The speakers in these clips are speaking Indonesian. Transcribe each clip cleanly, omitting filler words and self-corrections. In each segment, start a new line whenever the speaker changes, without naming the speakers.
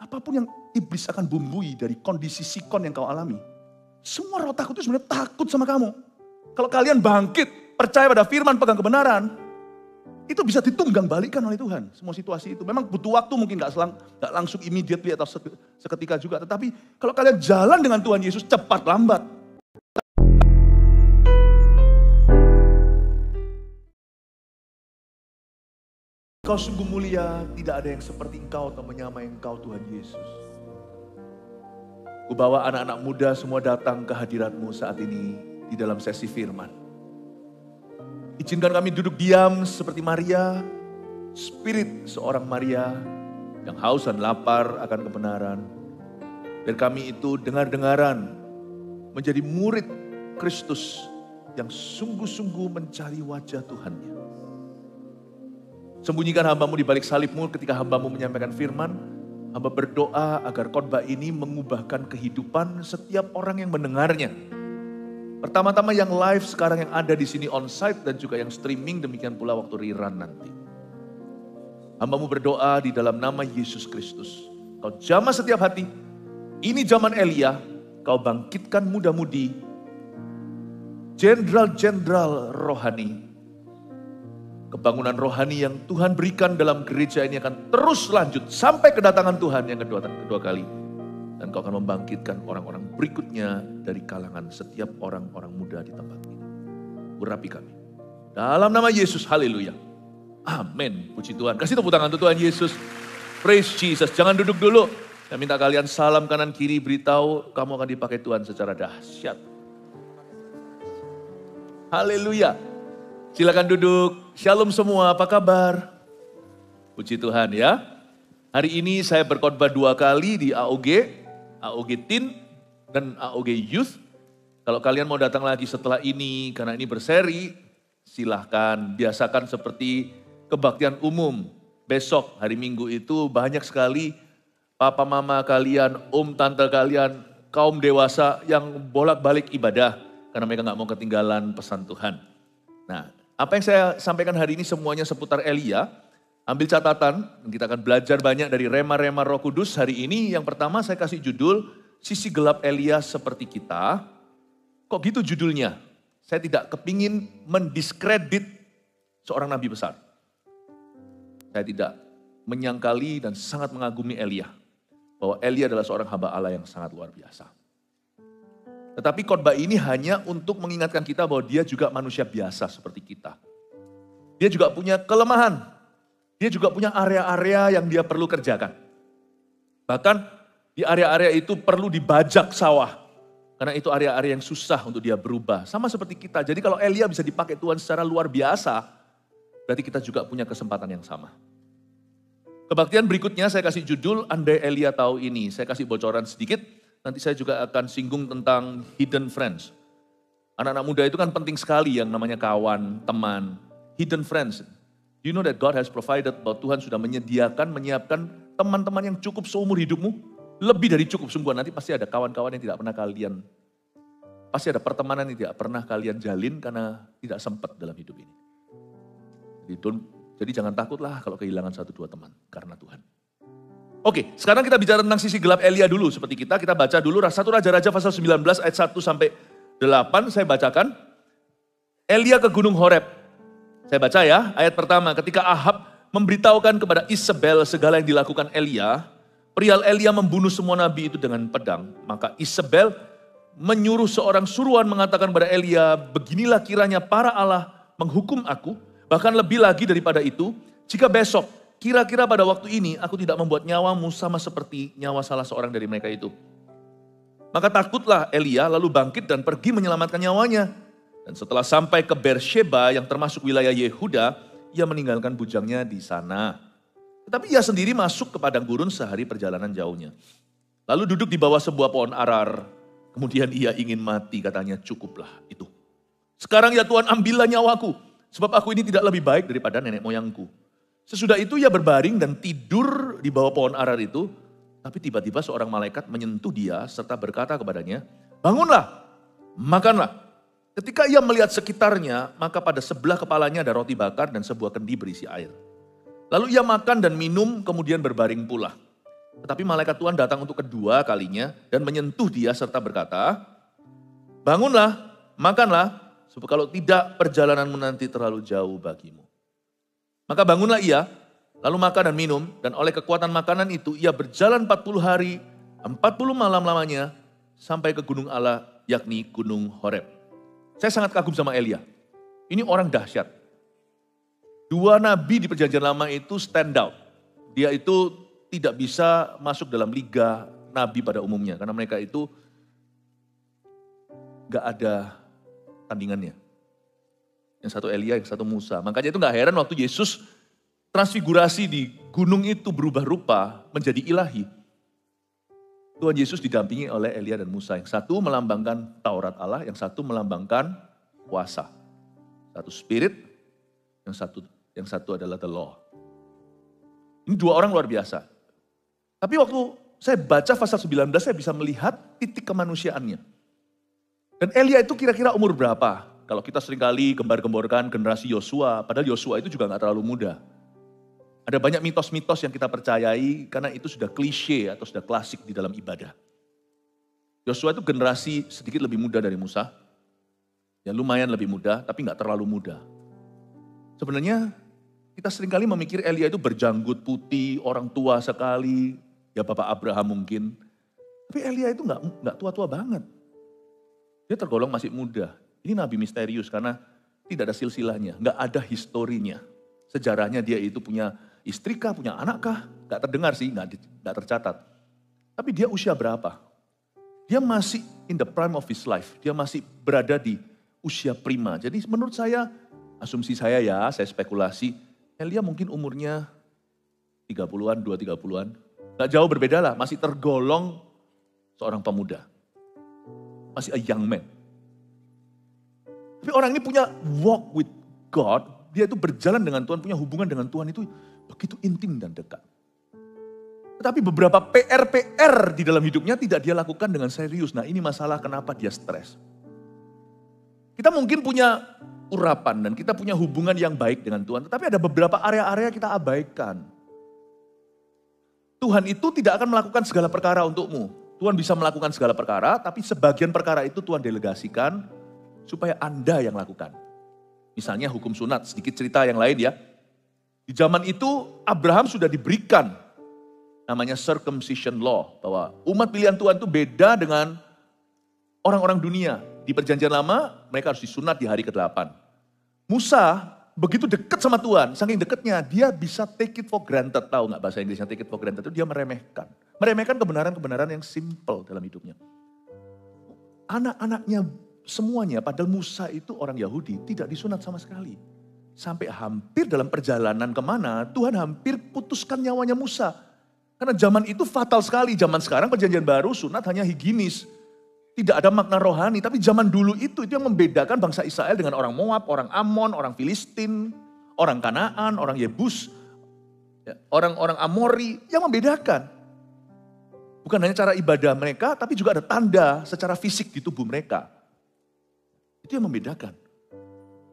apapun yang iblis akan bumbui dari kondisi sikon yang kau alami. Semua roh takut itu sebenarnya takut sama kamu. Kalau kalian bangkit, percaya pada firman, pegang kebenaran, itu bisa ditunggang balikan oleh Tuhan. Semua situasi itu. Memang butuh waktu, mungkin gak langsung immediately atau seketika juga. Tetapi kalau kalian jalan dengan Tuhan Yesus, cepat lambat. Engkau sungguh mulia, tidak ada yang seperti engkau atau menyamai engkau Tuhan Yesus. Ku bawa anak-anak muda semua datang ke hadirat-Mu saat ini di dalam sesi firman. Izinkan kami duduk diam seperti Maria, spirit seorang Maria yang haus dan lapar akan kebenaran. Dan kami itu dengar-dengaran menjadi murid Kristus yang sungguh-sungguh mencari wajah Tuhannya. Sembunyikan hamba-Mu di balik salib-Mu ketika hamba-Mu menyampaikan firman. Hamba berdoa agar khotbah ini mengubahkan kehidupan setiap orang yang mendengarnya. Pertama-tama yang live sekarang yang ada di sini on-site dan juga yang streaming, demikian pula waktu rerun nanti. Hamba-Mu berdoa di dalam nama Yesus Kristus. Kau jamah setiap hati, ini zaman Elia, Kau bangkitkan muda-mudi, jenderal-jenderal rohani. Kebangunan rohani yang Tuhan berikan dalam gereja ini akan terus lanjut sampai kedatangan Tuhan yang kedua kali. Dan Kau akan membangkitkan orang-orang berikutnya dari kalangan setiap orang-orang muda di tempat ini. Urapi kami. Dalam nama Yesus, haleluya. Amin. Puji Tuhan. Kasih tepuk tangan untuk Tuhan Yesus. Praise Jesus. Jangan duduk dulu. Saya minta kalian salam kanan kiri, beritahu kamu akan dipakai Tuhan secara dahsyat. Haleluya. Silakan duduk. Shalom semua, apa kabar? Puji Tuhan ya. Hari ini saya berkhotbah 2 kali di AOG Teen dan AOG Youth. Kalau kalian mau datang lagi setelah ini, karena ini berseri, silahkan. Biasakan seperti kebaktian umum. Besok hari Minggu itu banyak sekali papa mama kalian, tante kalian, kaum dewasa yang bolak-balik ibadah. Karena mereka gak mau ketinggalan pesan Tuhan. Nah, apa yang saya sampaikan hari ini semuanya seputar Elia. Ambil catatan, kita akan belajar banyak dari rema-rema Roh Kudus hari ini. Yang pertama saya kasih judul, sisi gelap Elia seperti kita. Kok gitu judulnya? Saya tidak kepingin mendiskredit seorang nabi besar. Saya tidak menyangkali dan sangat mengagumi Elia. Bahwa Elia adalah seorang hamba Allah yang sangat luar biasa. Tetapi khotbah ini hanya untuk mengingatkan kita bahwa dia juga manusia biasa seperti kita. Dia juga punya kelemahan. Dia juga punya area-area yang dia perlu kerjakan. Bahkan di area-area itu perlu dibajak sawah. Karena itu area-area yang susah untuk dia berubah. Sama seperti kita. Jadi kalau Elia bisa dipakai Tuhan secara luar biasa, berarti kita juga punya kesempatan yang sama. Kebaktian berikutnya saya kasih judul, Andai Elia Tahu Ini. Saya kasih bocoran sedikit. Nanti saya juga akan singgung tentang hidden friends. Anak-anak muda itu kan penting sekali yang namanya kawan, teman, hidden friends. You know that God has provided, bahwa Tuhan sudah menyiapkan teman-teman yang cukup seumur hidupmu. Lebih dari cukup, sungguh nanti pasti ada kawan-kawan yang tidak pernah kalian, pasti ada pertemanan yang tidak pernah kalian jalin karena tidak sempat dalam hidup ini. Jadi jangan takutlah kalau kehilangan 1-2 teman, karena Tuhan. Oke, sekarang kita bicara tentang sisi gelap Elia dulu. Seperti kita baca dulu 1 Raja-Raja pasal 19 ayat 1 sampai 8. Saya bacakan. Elia ke Gunung Horeb. Saya baca ya, ayat pertama. Ketika Ahab memberitahukan kepada Isabel segala yang dilakukan Elia, perihal Elia membunuh semua nabi itu dengan pedang. Maka Isabel menyuruh seorang suruhan mengatakan kepada Elia, beginilah kiranya para Allah menghukum aku. Bahkan lebih lagi daripada itu, jika besok kira-kira pada waktu ini aku tidak membuat nyawamu sama seperti nyawa salah seorang dari mereka itu. Maka takutlah Elia lalu bangkit dan pergi menyelamatkan nyawanya. Dan setelah sampai ke Beersheba yang termasuk wilayah Yehuda, ia meninggalkan bujangnya di sana. Tetapi ia sendiri masuk ke padang gurun sehari perjalanan jauhnya. Lalu duduk di bawah sebuah pohon arar. Kemudian ia ingin mati, katanya cukuplah itu. Sekarang ya Tuhan ambillah nyawaku, sebab aku ini tidak lebih baik daripada nenek moyangku. Sesudah itu ia berbaring dan tidur di bawah pohon arar itu. Tapi tiba-tiba seorang malaikat menyentuh dia serta berkata kepadanya, bangunlah, makanlah. Ketika ia melihat sekitarnya, maka pada sebelah kepalanya ada roti bakar dan sebuah kendi berisi air. Lalu ia makan dan minum, kemudian berbaring pula. Tetapi malaikat Tuhan datang untuk kedua kalinya dan menyentuh dia serta berkata, bangunlah, makanlah, sebab kalau tidak perjalananmu nanti terlalu jauh bagimu. Maka bangunlah ia, lalu makan dan minum, dan oleh kekuatan makanan itu ia berjalan 40 hari, 40 malam lamanya, sampai ke gunung Allah, yakni gunung Horeb. Saya sangat kagum sama Elia. Ini orang dahsyat. Dua nabi di perjanjian lama itu stand out. Dia itu tidak bisa masuk dalam liga nabi pada umumnya. Karena mereka itu gak ada tandingannya. Yang satu Elia, yang satu Musa. Makanya itu gak heran waktu Yesus transfigurasi di gunung itu berubah rupa menjadi ilahi. Tuhan Yesus didampingi oleh Elia dan Musa. Yang satu melambangkan Taurat Allah, yang satu melambangkan kuasa. Satu spirit, yang satu adalah the law. Ini dua orang luar biasa. Tapi waktu saya baca pasal 19, saya bisa melihat titik kemanusiaannya. Dan Elia itu kira-kira umur berapa? Kalau kita seringkali gembar-gemborkan generasi Yosua, padahal Yosua itu juga gak terlalu muda. Ada banyak mitos-mitos yang kita percayai karena itu sudah klise atau sudah klasik di dalam ibadah. Yosua itu generasi sedikit lebih muda dari Musa. Ya lumayan lebih muda, tapi gak terlalu muda. Sebenarnya kita seringkali memikir Elia itu berjanggut putih, orang tua sekali, ya Bapak Abraham mungkin. Tapi Elia itu gak tua-tua banget. Dia tergolong masih muda. Ini nabi misterius karena tidak ada silsilahnya, gak ada historinya. Sejarahnya dia itu punya istri kah, punya anak kah? Gak terdengar sih, gak tercatat. Tapi dia usia berapa? Dia masih in the prime of his life. Dia masih berada di usia prima. Jadi menurut saya, asumsi saya ya, saya spekulasi, Elia mungkin umurnya 30-an, 2-30-an. Gak jauh berbeda lah, masih tergolong seorang pemuda. Masih a young man. Tapi orang ini punya walk with God, dia itu berjalan dengan Tuhan, punya hubungan dengan Tuhan itu begitu intim dan dekat. Tetapi beberapa PR di dalam hidupnya tidak dia lakukan dengan serius. Nah ini masalah kenapa dia stres. Kita mungkin punya urapan dan kita punya hubungan yang baik dengan Tuhan. Tetapi ada beberapa area-area kita abaikan. Tuhan itu tidak akan melakukan segala perkara untukmu. Tuhan bisa melakukan segala perkara, tapi sebagian perkara itu Tuhan delegasikan supaya Anda yang lakukan. Misalnya hukum sunat, sedikit cerita yang lain ya. Di zaman itu Abraham sudah diberikan namanya circumcision law. Bahwa umat pilihan Tuhan itu beda dengan orang-orang dunia. Di perjanjian lama mereka harus disunat di hari ke-8. Musa begitu dekat sama Tuhan, saking dekatnya dia bisa take it for granted. Tahu gak bahasa Inggrisnya take it for granted itu dia meremehkan. Meremehkan kebenaran-kebenaran yang simple dalam hidupnya. Anak-anaknya semuanya, padahal Musa itu orang Yahudi, tidak disunat sama sekali. Sampai hampir dalam perjalanan kemana, Tuhan hampir putuskan nyawanya Musa. Karena zaman itu fatal sekali, zaman sekarang perjanjian baru sunat hanya higienis. Tidak ada makna rohani, tapi zaman dulu itu yang membedakan bangsa Israel dengan orang Moab, orang Amon, orang Filistin, orang Kanaan, orang Yebus, orang-orang Amori, yang membedakan. Bukan hanya cara ibadah mereka, tapi juga ada tanda secara fisik di tubuh mereka. Itu yang membedakan.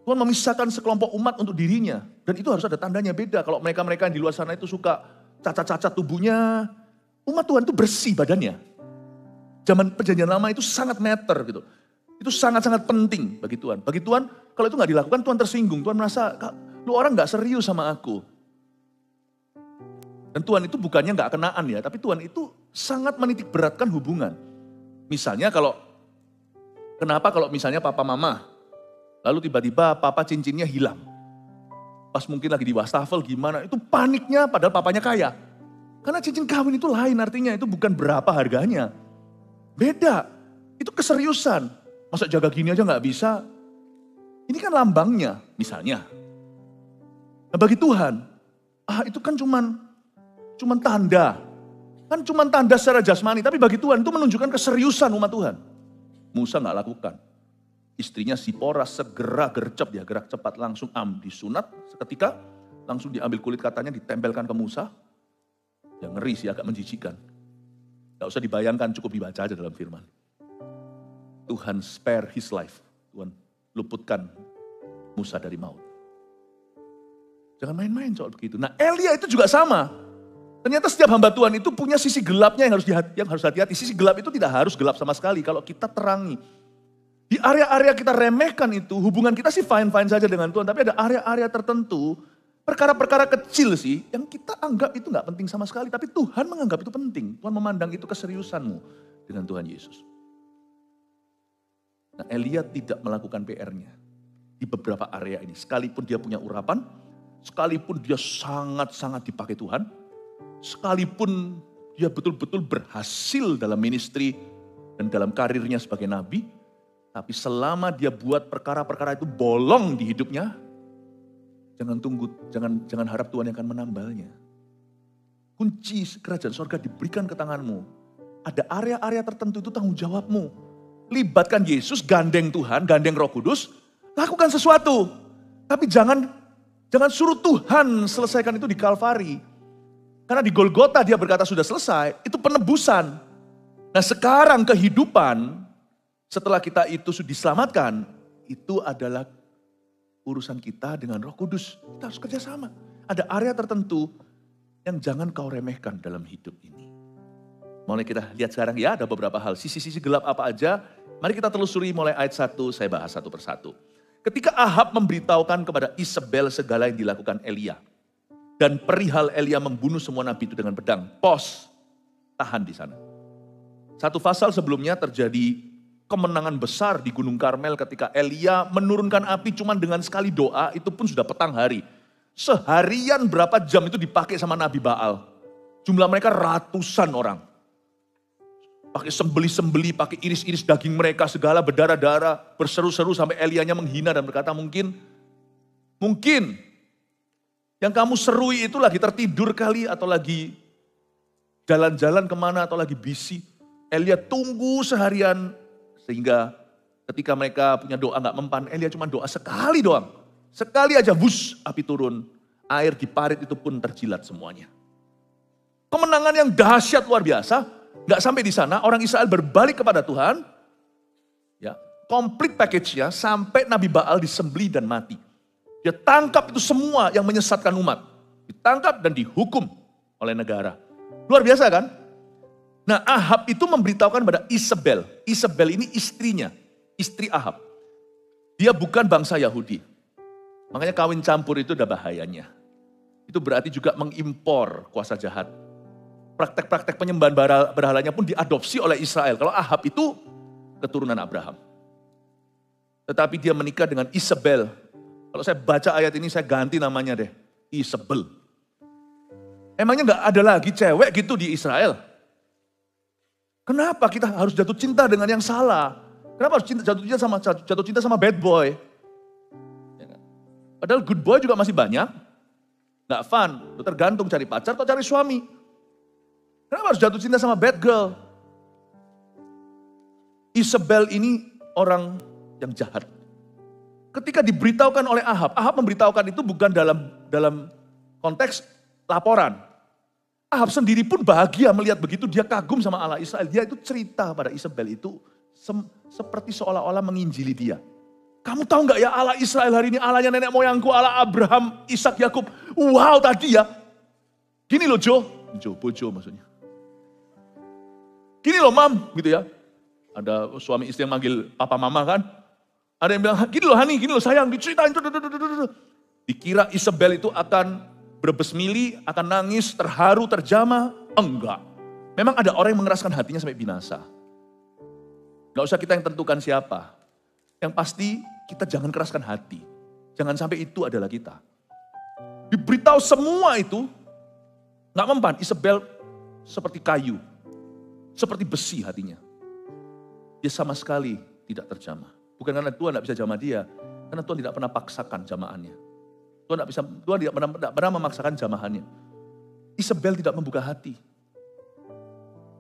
Tuhan memisahkan sekelompok umat untuk dirinya. Dan itu harus ada tandanya beda. Kalau mereka-mereka yang di luar sana itu suka cacat-cacat tubuhnya. Umat Tuhan itu bersih badannya. Zaman perjanjian lama itu sangat matter gitu. Itu sangat-sangat penting bagi Tuhan. Bagi Tuhan, kalau itu gak dilakukan Tuhan tersinggung. Tuhan merasa, lu orang gak serius sama aku. Dan Tuhan itu bukannya gak kenaan ya. Tapi Tuhan itu sangat menitik beratkan hubungan. Misalnya kenapa kalau misalnya papa mama, lalu tiba-tiba papa cincinnya hilang. Pas mungkin lagi di wastafel gimana, itu paniknya padahal papanya kaya. Karena cincin kawin itu lain artinya, itu bukan berapa harganya. Beda, itu keseriusan. Masa jaga gini aja gak bisa? Ini kan lambangnya misalnya. Nah bagi Tuhan, itu kan cuman tanda. Kan cuman tanda secara jasmani, tapi bagi Tuhan itu menunjukkan keseriusan umat Tuhan. Musa gak lakukan. Istrinya Sipora segera gercep, dia gerak cepat langsung disunat seketika. Langsung diambil kulit katanya ditempelkan ke Musa. Ya ngeri sih, agak menjijikan. Gak usah dibayangkan, cukup dibaca aja dalam firman. Tuhan spare his life. Tuhan luputkan Musa dari maut. Jangan main-main soal begitu. Nah Elia itu juga sama. Ternyata setiap hamba Tuhan itu punya sisi gelapnya yang harus hati-hati. Sisi gelap itu tidak harus gelap sama sekali kalau kita terangi. Di area-area kita remehkan itu, hubungan kita sih fine-fine saja dengan Tuhan. Tapi ada area-area tertentu, perkara-perkara kecil sih, yang kita anggap itu gak penting sama sekali. Tapi Tuhan menganggap itu penting. Tuhan memandang itu keseriusanmu dengan Tuhan Yesus. Nah, Elia tidak melakukan PR-nya di beberapa area ini. Sekalipun dia punya urapan, sekalipun dia sangat-sangat dipakai Tuhan, sekalipun dia betul-betul berhasil dalam ministry dan dalam karirnya sebagai nabi, tapi selama dia buat perkara-perkara itu bolong di hidupnya, jangan harap Tuhan yang akan menambalnya. Kunci kerajaan sorga diberikan ke tanganmu. Ada area-area tertentu itu tanggung jawabmu. Libatkan Yesus, gandeng Tuhan, gandeng Roh Kudus, lakukan sesuatu. Tapi jangan suruh Tuhan selesaikan itu di Kalvari. Karena di Golgota dia berkata sudah selesai, itu penebusan. Nah sekarang kehidupan, setelah kita itu sudah diselamatkan, itu adalah urusan kita dengan Roh Kudus. Kita harus kerjasama. Ada area tertentu yang jangan kau remehkan dalam hidup ini. Mulai kita lihat sekarang ya, ada beberapa hal. Sisi-sisi gelap apa aja, mari kita telusuri mulai ayat 1, saya bahas satu persatu. Ketika Ahab memberitahukan kepada Isabel segala yang dilakukan Elia, dan perihal Elia membunuh semua nabi itu dengan pedang, tahan di sana. Satu pasal sebelumnya terjadi kemenangan besar di Gunung Karmel ketika Elia menurunkan api cuma dengan sekali doa, itu pun sudah petang hari. Seharian berapa jam itu dipakai sama Nabi Baal. Jumlah mereka ratusan orang. Pakai sembeli-sembeli, pakai iris-iris daging mereka, segala berdarah-darah, berseru-seru sampai Elianya menghina dan berkata mungkin yang kamu serui itu lagi tertidur kali atau lagi jalan-jalan kemana atau lagi busy. Elia tunggu seharian sehingga ketika mereka punya doa gak mempan, Elia cuma doa sekali doang. Sekali aja api turun, air di parit itu pun terjilat semuanya. Kemenangan yang dahsyat luar biasa. Gak sampai di sana, orang Israel berbalik kepada Tuhan. Ya, komplit package-nya sampai Nabi Baal disembelih dan mati. Dia tangkap itu semua yang menyesatkan umat. Ditangkap dan dihukum oleh negara. Luar biasa kan? Nah Ahab itu memberitahukan pada Isabel. Isabel ini istrinya, istri Ahab. Dia bukan bangsa Yahudi. Makanya kawin campur itu udah bahayanya. Itu berarti juga mengimpor kuasa jahat. Praktek-praktek penyembahan berhalanya pun diadopsi oleh Israel. Kalau Ahab itu keturunan Abraham. Tetapi dia menikah dengan Isabel. Kalau saya baca ayat ini saya ganti namanya deh. Isabel. Emangnya gak ada lagi cewek gitu di Israel? Kenapa kita harus jatuh cinta dengan yang salah? Kenapa harus jatuh cinta sama bad boy? Padahal good boy juga masih banyak. Gak fun. Lu tergantung cari pacar atau cari suami. Kenapa harus jatuh cinta sama bad girl? Isabel ini orang yang jahat. Ketika diberitahukan oleh Ahab memberitahukan itu bukan dalam konteks laporan. Ahab sendiri pun bahagia melihat begitu, dia kagum sama Allah Israel. Dia itu cerita pada Isabel itu seperti seolah-olah menginjili dia. Kamu tahu gak ya Allah Israel hari ini Allahnya nenek moyangku, Allah Abraham, Ishak, Yakub. Wow tadi ya. Gini loh Bojo maksudnya. Gini loh mam, gitu ya. Ada suami istri yang manggil papa mama kan. Ada yang bilang, gini loh honey, gini loh sayang, diceritain. Dikira Isabel itu akan berbesmili, akan nangis, terharu, terjamah. Enggak. Memang ada orang yang mengeraskan hatinya sampai binasa. Gak usah kita yang tentukan siapa. Yang pasti kita jangan keraskan hati. Jangan sampai itu adalah kita. Diberitahu semua itu, gak mempan. Isabel seperti kayu. Seperti besi hatinya. Dia sama sekali tidak terjamah. Bukan karena Tuhan tidak bisa jamah dia. Karena Tuhan tidak pernah paksakan jamahannya. Tuhan tidak pernah memaksakan jamahannya. Isabel tidak membuka hati.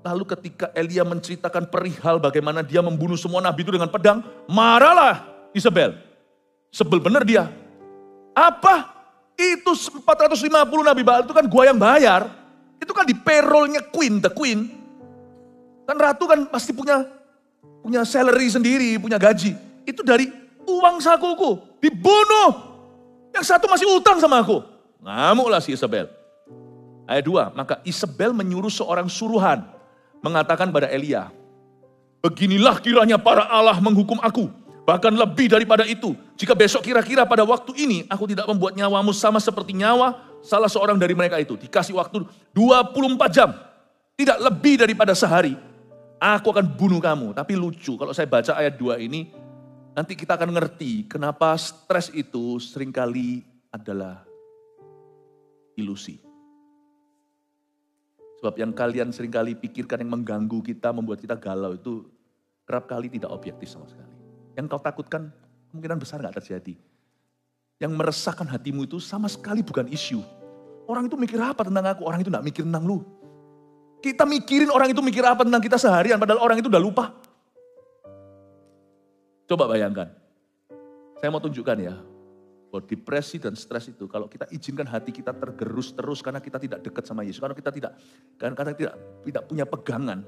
Lalu ketika Elia menceritakan perihal bagaimana dia membunuh semua nabi itu dengan pedang. Marahlah Isabel. Sebel bener dia. Apa? Itu 450 nabi Baal itu kan gua yang bayar. Itu kan di payrollnya the queen. Kan ratu kan pasti punya salary sendiri, punya gaji. Itu dari uang sakuku, dibunuh. Yang satu masih utang sama aku. Ngamuklah si Isabel. Ayat 2, maka Isabel menyuruh seorang suruhan mengatakan pada Elia, beginilah kiranya para Allah menghukum aku, bahkan lebih daripada itu. Jika besok kira-kira pada waktu ini aku tidak membuat nyawamu sama seperti nyawa salah seorang dari mereka itu. Dikasih waktu 24 jam, tidak lebih daripada sehari. Aku akan bunuh kamu. Tapi lucu, kalau saya baca ayat 2 ini, nanti kita akan ngerti kenapa stres itu seringkali adalah ilusi. Sebab yang kalian seringkali pikirkan yang mengganggu kita, membuat kita galau itu kerap kali tidak objektif sama sekali. Yang kau takutkan kemungkinan besar gak terjadi. Yang meresahkan hatimu itu sama sekali bukan isu. Orang itu mikir apa tentang aku, orang itu gak mikir tentang lu. Kita mikirin orang itu mikir apa tentang kita seharian, padahal orang itu udah lupa. Coba bayangkan, saya mau tunjukkan ya, bahwa depresi dan stres itu kalau kita izinkan hati kita tergerus terus karena kita tidak dekat sama Yesus, karena kita tidak punya pegangan,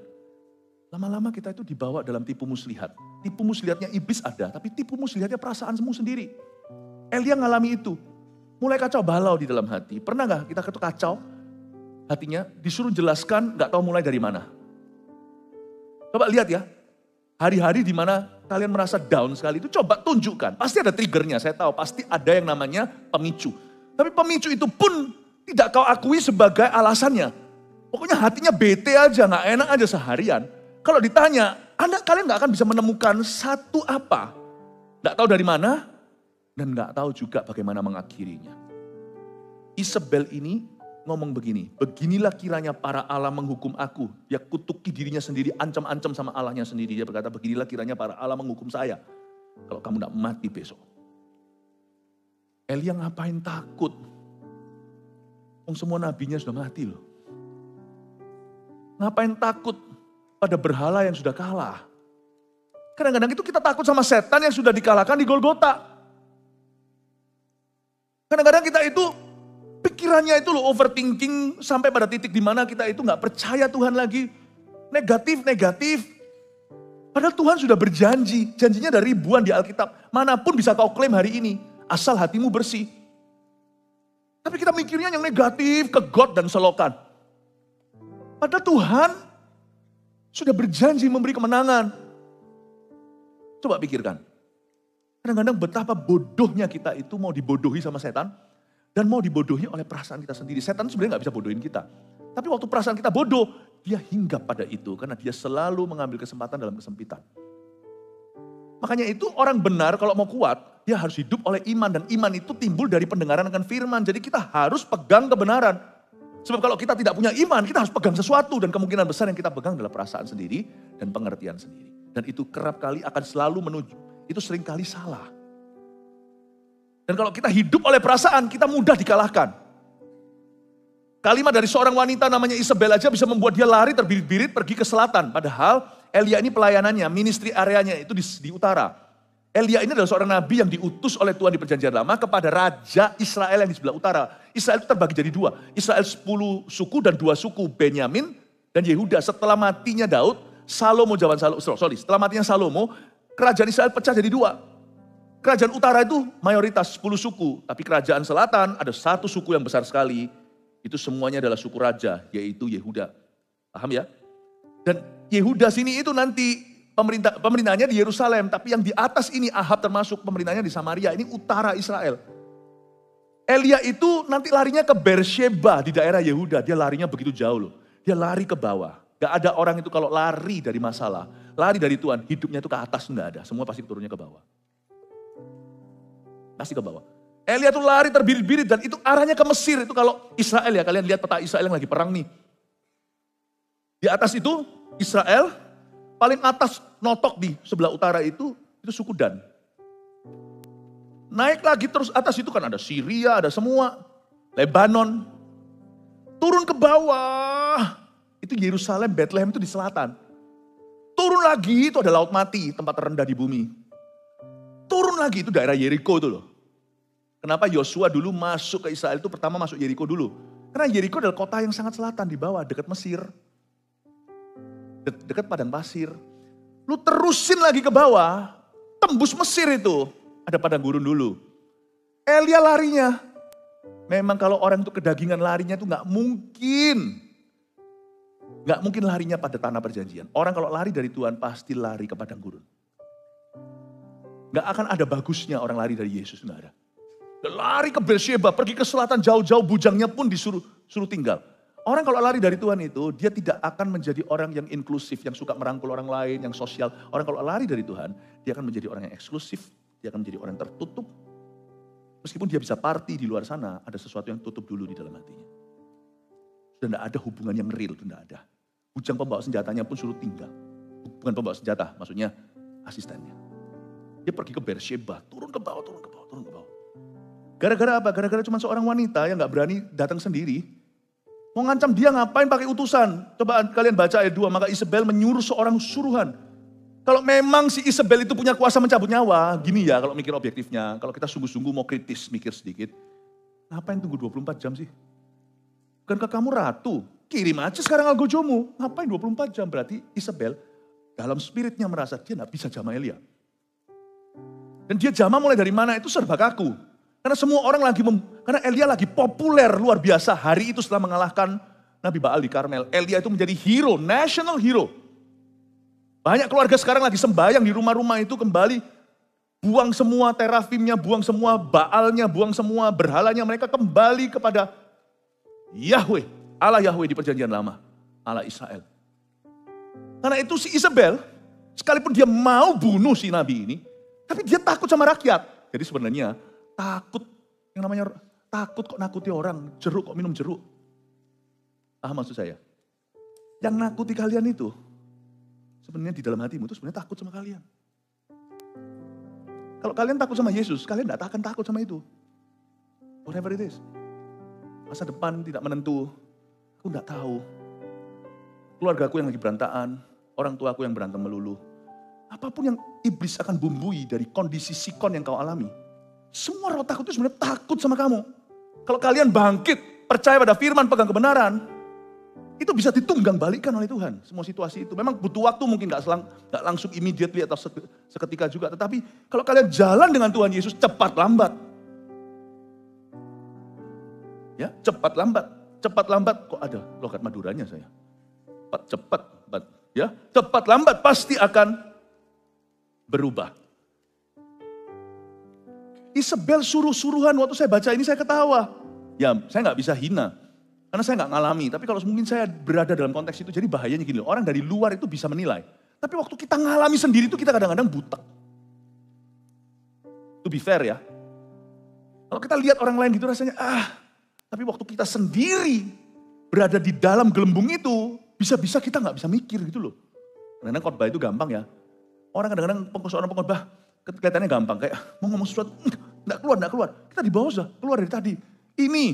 lama-lama kita itu dibawa dalam tipu muslihat. Tipu muslihatnya iblis ada, tapi tipu muslihatnya perasaanmu sendiri. Elia ngalami itu, mulai kacau balau di dalam hati. Pernah gak kita kacau hatinya, disuruh jelaskan gak tahu mulai dari mana? Coba lihat ya, hari-hari di mana kalian merasa down sekali itu coba tunjukkan. Pasti ada triggernya, saya tahu pasti ada yang namanya pemicu. Tapi pemicu itu pun tidak kau akui sebagai alasannya. Pokoknya hatinya bete aja, gak enak aja seharian. Kalau ditanya, kalian gak akan bisa menemukan satu apa. Gak tahu dari mana dan gak tahu juga bagaimana mengakhirinya. Isabel ini ngomong begini, beginilah kiranya para Allah menghukum aku. Dia kutuki dirinya sendiri, ancam-ancam sama Allahnya sendiri. Dia berkata, beginilah kiranya para Allah menghukum saya. Kalau kamu tidak mati besok. Elia ngapain takut? Semua nabinya sudah mati loh. Ngapain takut pada berhala yang sudah kalah? Kadang-kadang itu kita takut sama setan yang sudah dikalahkan di Golgota. Kadang-kadang kita itu pikirannya itu loh overthinking sampai pada titik di mana kita itu nggak percaya Tuhan lagi. Negatif. Padahal Tuhan sudah berjanji, janjinya ada ribuan di Alkitab. Manapun bisa kau klaim hari ini, asal hatimu bersih. Tapi kita mikirnya yang negatif, kegot dan selokan. Padahal Tuhan sudah berjanji memberi kemenangan. Coba pikirkan. Kadang-kadang betapa bodohnya kita itu mau dibodohi sama setan. Dan mau dibodohi oleh perasaan kita sendiri. Setan sebenarnya gak bisa bodohin kita. Tapi waktu perasaan kita bodoh, dia hinggap pada itu. Karena dia selalu mengambil kesempatan dalam kesempitan. Makanya itu orang benar kalau mau kuat, dia harus hidup oleh iman. Dan iman itu timbul dari pendengaran akan firman. Jadi kita harus pegang kebenaran. Sebab kalau kita tidak punya iman, kita harus pegang sesuatu. Dan kemungkinan besar yang kita pegang adalah perasaan sendiri dan pengertian sendiri. Dan itu kerap kali akan selalu menuju. Itu seringkali salah. Dan kalau kita hidup oleh perasaan, kita mudah dikalahkan. Kalimat dari seorang wanita namanya Isabel aja bisa membuat dia lari terbirit-birit pergi ke selatan. Padahal Elia ini pelayanannya, ministry areanya itu di utara. Elia ini adalah seorang nabi yang diutus oleh Tuhan di perjanjian lama kepada Raja Israel yang di sebelah utara. Israel itu terbagi jadi dua. Israel 10 suku dan 2 suku, Benyamin dan Yehuda. Setelah matinya Daud, setelah matinya Salomo, kerajaan Israel pecah jadi 2. Kerajaan utara itu mayoritas 10 suku, tapi kerajaan selatan ada 1 suku yang besar sekali. Itu semuanya adalah suku raja, yaitu Yehuda. Paham ya? Dan Yehuda sini itu nanti pemerintahnya di Yerusalem, tapi yang di atas ini Ahab termasuk pemerintahnya di Samaria, ini utara Israel. Elia itu nanti larinya ke Beersheba di daerah Yehuda, dia larinya begitu jauh loh. Dia lari ke bawah. Gak ada orang itu kalau lari dari masalah, lari dari Tuhan, hidupnya itu ke atas enggak ada, semua pasti turunnya ke bawah. Pasti ke bawah. Elia tuh lari terbirit-birit dan itu arahnya ke Mesir. Itu kalau Israel ya, kalian lihat peta Israel yang lagi perang nih. Di atas itu Israel, paling atas notok di sebelah utara itu suku Dan. Naik lagi terus atas itu kan ada Syria, ada semua. Lebanon. Turun ke bawah, itu Yerusalem, Bethlehem itu di selatan. Turun lagi itu ada Laut Mati, tempat terendah di bumi. Turun lagi itu daerah Yeriko itu loh. Kenapa Yosua dulu masuk ke Israel itu pertama masuk Yeriko dulu? Karena Yeriko adalah kota yang sangat selatan di bawah, dekat Mesir. Dekat padang pasir. Lu terusin lagi ke bawah, tembus Mesir itu. Ada padang gurun dulu. Elia larinya Memang kalau orang itu kedagingan larinya itu nggak mungkin. Nggak mungkin larinya pada tanah perjanjian. Orang kalau lari dari Tuhan pasti lari ke padang gurun. Nggak akan ada bagusnya orang lari dari Yesus, nggak ada. Dia lari ke Beersheba, pergi ke selatan jauh-jauh, bujangnya pun suruh tinggal. Orang kalau lari dari Tuhan itu, dia tidak akan menjadi orang yang inklusif, yang suka merangkul orang lain, yang sosial. Orang kalau lari dari Tuhan, dia akan menjadi orang yang eksklusif, dia akan menjadi orang yang tertutup. Meskipun dia bisa party di luar sana, ada sesuatu yang tutup dulu di dalam hatinya. Sudah tidak ada hubungan yang real, itu tidak ada. Bujang pembawa senjatanya pun suruh tinggal. Bukan pembawa senjata, maksudnya asistennya. Dia pergi ke Beersheba, turun ke bawah, turun ke bawah, turun ke bawah. Gara-gara apa? Gara-gara cuma seorang wanita yang gak berani datang sendiri. Mau ngancam dia ngapain pakai utusan. Coba kalian baca ayat 2, maka Isabel menyuruh seorang suruhan. Kalau memang si Isabel itu punya kuasa mencabut nyawa, gini ya kalau mikir objektifnya. Kalau kita sungguh-sungguh mau kritis, mikir sedikit. Ngapain tunggu 24 jam sih? Bukankah kamu ratu? Kirim aja sekarang algojomu. Ngapain 24 jam? Berarti Isabel dalam spiritnya merasa dia gak bisa jamah Elia. Dan dia jamah mulai dari mana itu serba kaku. Karena semua orang karena Elia lagi populer luar biasa. Hari itu setelah mengalahkan Nabi Baal di Karmel. Elia itu menjadi hero, national hero. Banyak keluarga sekarang lagi sembahyang di rumah-rumah itu kembali. Buang semua terafimnya, buang semua Baalnya, buang semua berhalanya. Mereka kembali kepada Yahweh. Allah Yahweh di perjanjian lama. Allah Israel. Karena itu si Isabel, sekalipun dia mau bunuh si nabi ini, tapi dia takut sama rakyat. Jadi sebenarnya takut, yang namanya takut kok nakuti orang, jeruk kok minum jeruk. Maksud saya. Yang nakuti kalian itu, sebenarnya di dalam hatimu itu sebenarnya takut sama kalian. Kalau kalian takut sama Yesus, kalian tidak akan takut sama itu. Whatever it is. Masa depan tidak menentu, aku tidak tahu. Keluargaku yang lagi berantakan, orang tuaku yang berantem melulu. Apapun yang iblis akan bumbui dari kondisi sikon yang kau alami. Semua roh takut itu sebenarnya takut sama kamu. Kalau kalian bangkit, percaya pada firman, pegang kebenaran, itu bisa ditunggang balikan oleh Tuhan. Semua situasi itu. Memang butuh waktu mungkin gak langsung immediately atau seketika juga. Tetapi kalau kalian jalan dengan Tuhan Yesus, cepat lambat. Ya, cepat lambat. Cepat lambat, kok ada logat Maduranya saya. Cepat, ya, cepat lambat pasti akan berubah. Isabel suruh-suruhan, waktu saya baca ini saya ketawa. Ya saya gak bisa hina, karena saya gak ngalami. Tapi kalau mungkin saya berada dalam konteks itu, jadi bahayanya gini, orang dari luar itu bisa menilai. Tapi waktu kita ngalami sendiri itu kita kadang-kadang butek. To be fair ya. Kalau kita lihat orang lain gitu rasanya, tapi waktu kita sendiri berada di dalam gelembung itu, bisa-bisa kita gak bisa mikir gitu loh. Kadang-kadang khotbah itu gampang ya. Orang kadang-kadang seorang pengkhotbah kelihatannya gampang, kayak mau ngomong sesuatu, enggak keluar. Kita di bawah sudah, keluar dari tadi. Ini.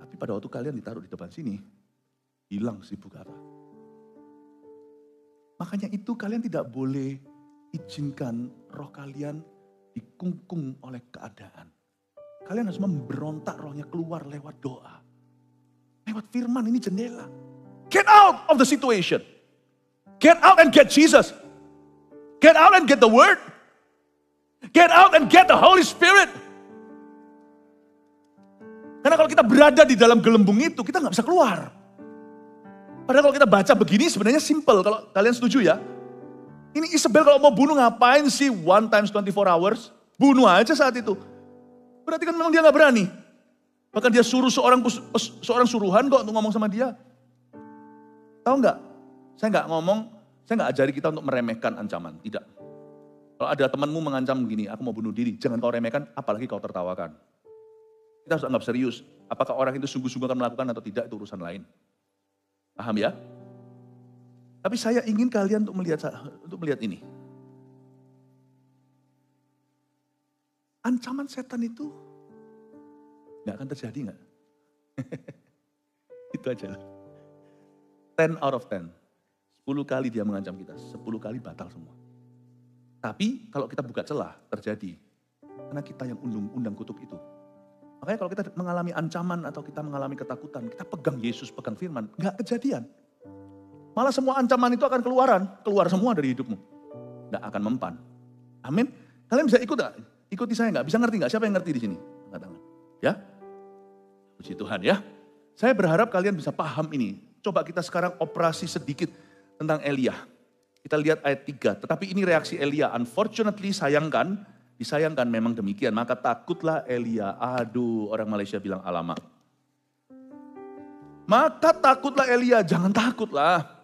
Tapi pada waktu kalian ditaruh di depan sini, hilang sibuk apa. Makanya itu kalian tidak boleh izinkan roh kalian dikungkung oleh keadaan. Kalian harus memberontak rohnya keluar lewat doa. Lewat firman, ini jendela. Get out of the situation. Get out and get Jesus. Get out and get the word. Get out and get the Holy Spirit. Karena kalau kita berada di dalam gelembung itu, kita gak bisa keluar. Padahal kalau kita baca begini sebenarnya simple. Kalau kalian setuju ya. Ini Isabel kalau mau bunuh ngapain sih 1 times 24 hours? Bunuh aja saat itu. Berarti kan memang dia gak berani. Bahkan dia suruh seorang suruhan kok untuk ngomong sama dia. Tahu nggak? Saya nggak ajari kita untuk meremehkan ancaman, tidak. Kalau ada temanmu mengancam begini, aku mau bunuh diri, jangan kau remehkan, apalagi kau tertawakan. Kita harus anggap serius, apakah orang itu sungguh-sungguh akan melakukan atau tidak, itu urusan lain. Paham ya? Tapi saya ingin kalian untuk melihat ini. Ancaman setan itu nggak akan terjadi nggak? Itu aja. 10 out of 10. 10 kali dia mengancam kita, 10 kali batal semua. Tapi kalau kita buka celah, terjadi. Karena kita yang undang kutuk itu. Makanya kalau kita mengalami ancaman atau kita mengalami ketakutan, kita pegang Yesus, pegang firman, nggak kejadian. Malah semua ancaman itu akan keluar semua dari hidupmu. Nggak akan mempan. Amin. Kalian bisa ikut gak? Ikuti saya nggak? Bisa ngerti nggak? Siapa yang ngerti di sini? Angkat tangan. Ya? Puji Tuhan ya. Saya berharap kalian bisa paham ini. Coba kita sekarang operasi sedikit tentang Elia. Kita lihat ayat 3. Tetapi ini reaksi Elia. Unfortunately disayangkan memang demikian. Maka takutlah Elia. Aduh, orang Malaysia bilang alamak. Maka takutlah Elia, jangan takutlah.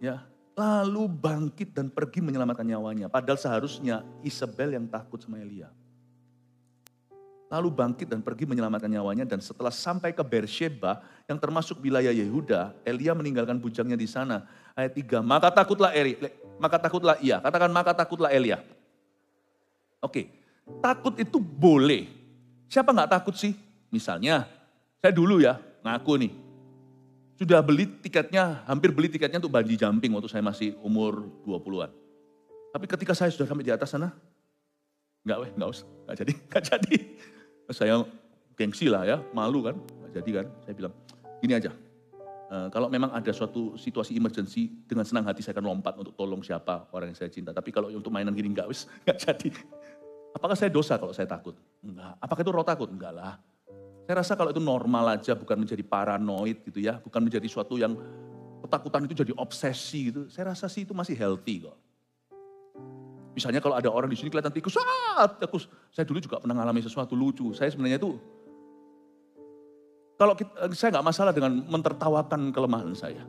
Ya, lalu bangkit dan pergi menyelamatkan nyawanya. Padahal seharusnya Isabel yang takut sama Elia. Lalu bangkit dan pergi menyelamatkan nyawanya, dan setelah sampai ke Beersheba yang termasuk wilayah Yehuda, Elia meninggalkan bujangnya di sana. Ayat 3, maka takutlah ia. Katakan maka takutlah Elia. Oke, takut itu boleh. Siapa nggak takut sih? Misalnya, saya dulu ya ngaku nih, sudah hampir beli tiketnya untuk bungee jumping waktu saya masih umur 20-an. Tapi ketika saya sudah sampai di atas sana, nggak jadi. Saya gengsi lah ya, malu kan, nggak jadi kan. Saya bilang, gini aja, kalau memang ada suatu situasi emergency, dengan senang hati saya akan lompat untuk tolong siapa orang yang saya cinta. Tapi kalau untuk mainan gini nggak jadi. Apakah saya dosa kalau saya takut? Enggak. Apakah itu roh takut? Enggak lah. Saya rasa kalau itu normal aja, bukan menjadi paranoid gitu ya, bukan menjadi suatu yang ketakutan itu jadi obsesi gitu. Saya rasa sih itu masih healthy kok. Misalnya kalau ada orang di sini kelihatan tikus, saya dulu juga pernah mengalami sesuatu lucu. Saya sebenarnya itu, saya nggak masalah dengan mentertawakan kelemahan saya.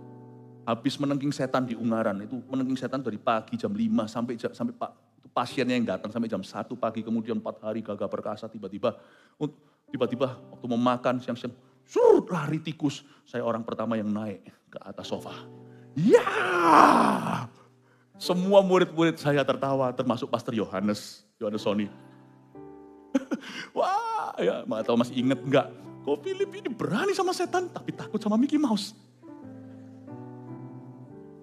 Habis menengking setan di Ungaran, itu menengking setan dari pagi jam 5 sampai itu pasiennya yang datang sampai jam 1 pagi, kemudian 4 hari gagah perkasa, tiba-tiba waktu mau makan siang-siang, lari tikus. Saya orang pertama yang naik ke atas sofa. Ya! Semua murid-murid saya tertawa, termasuk Pastor Yohanes Sony. Wah, ya, nggak tahu masih inget enggak? Kok Philip ini berani sama setan, tapi takut sama Mickey Mouse?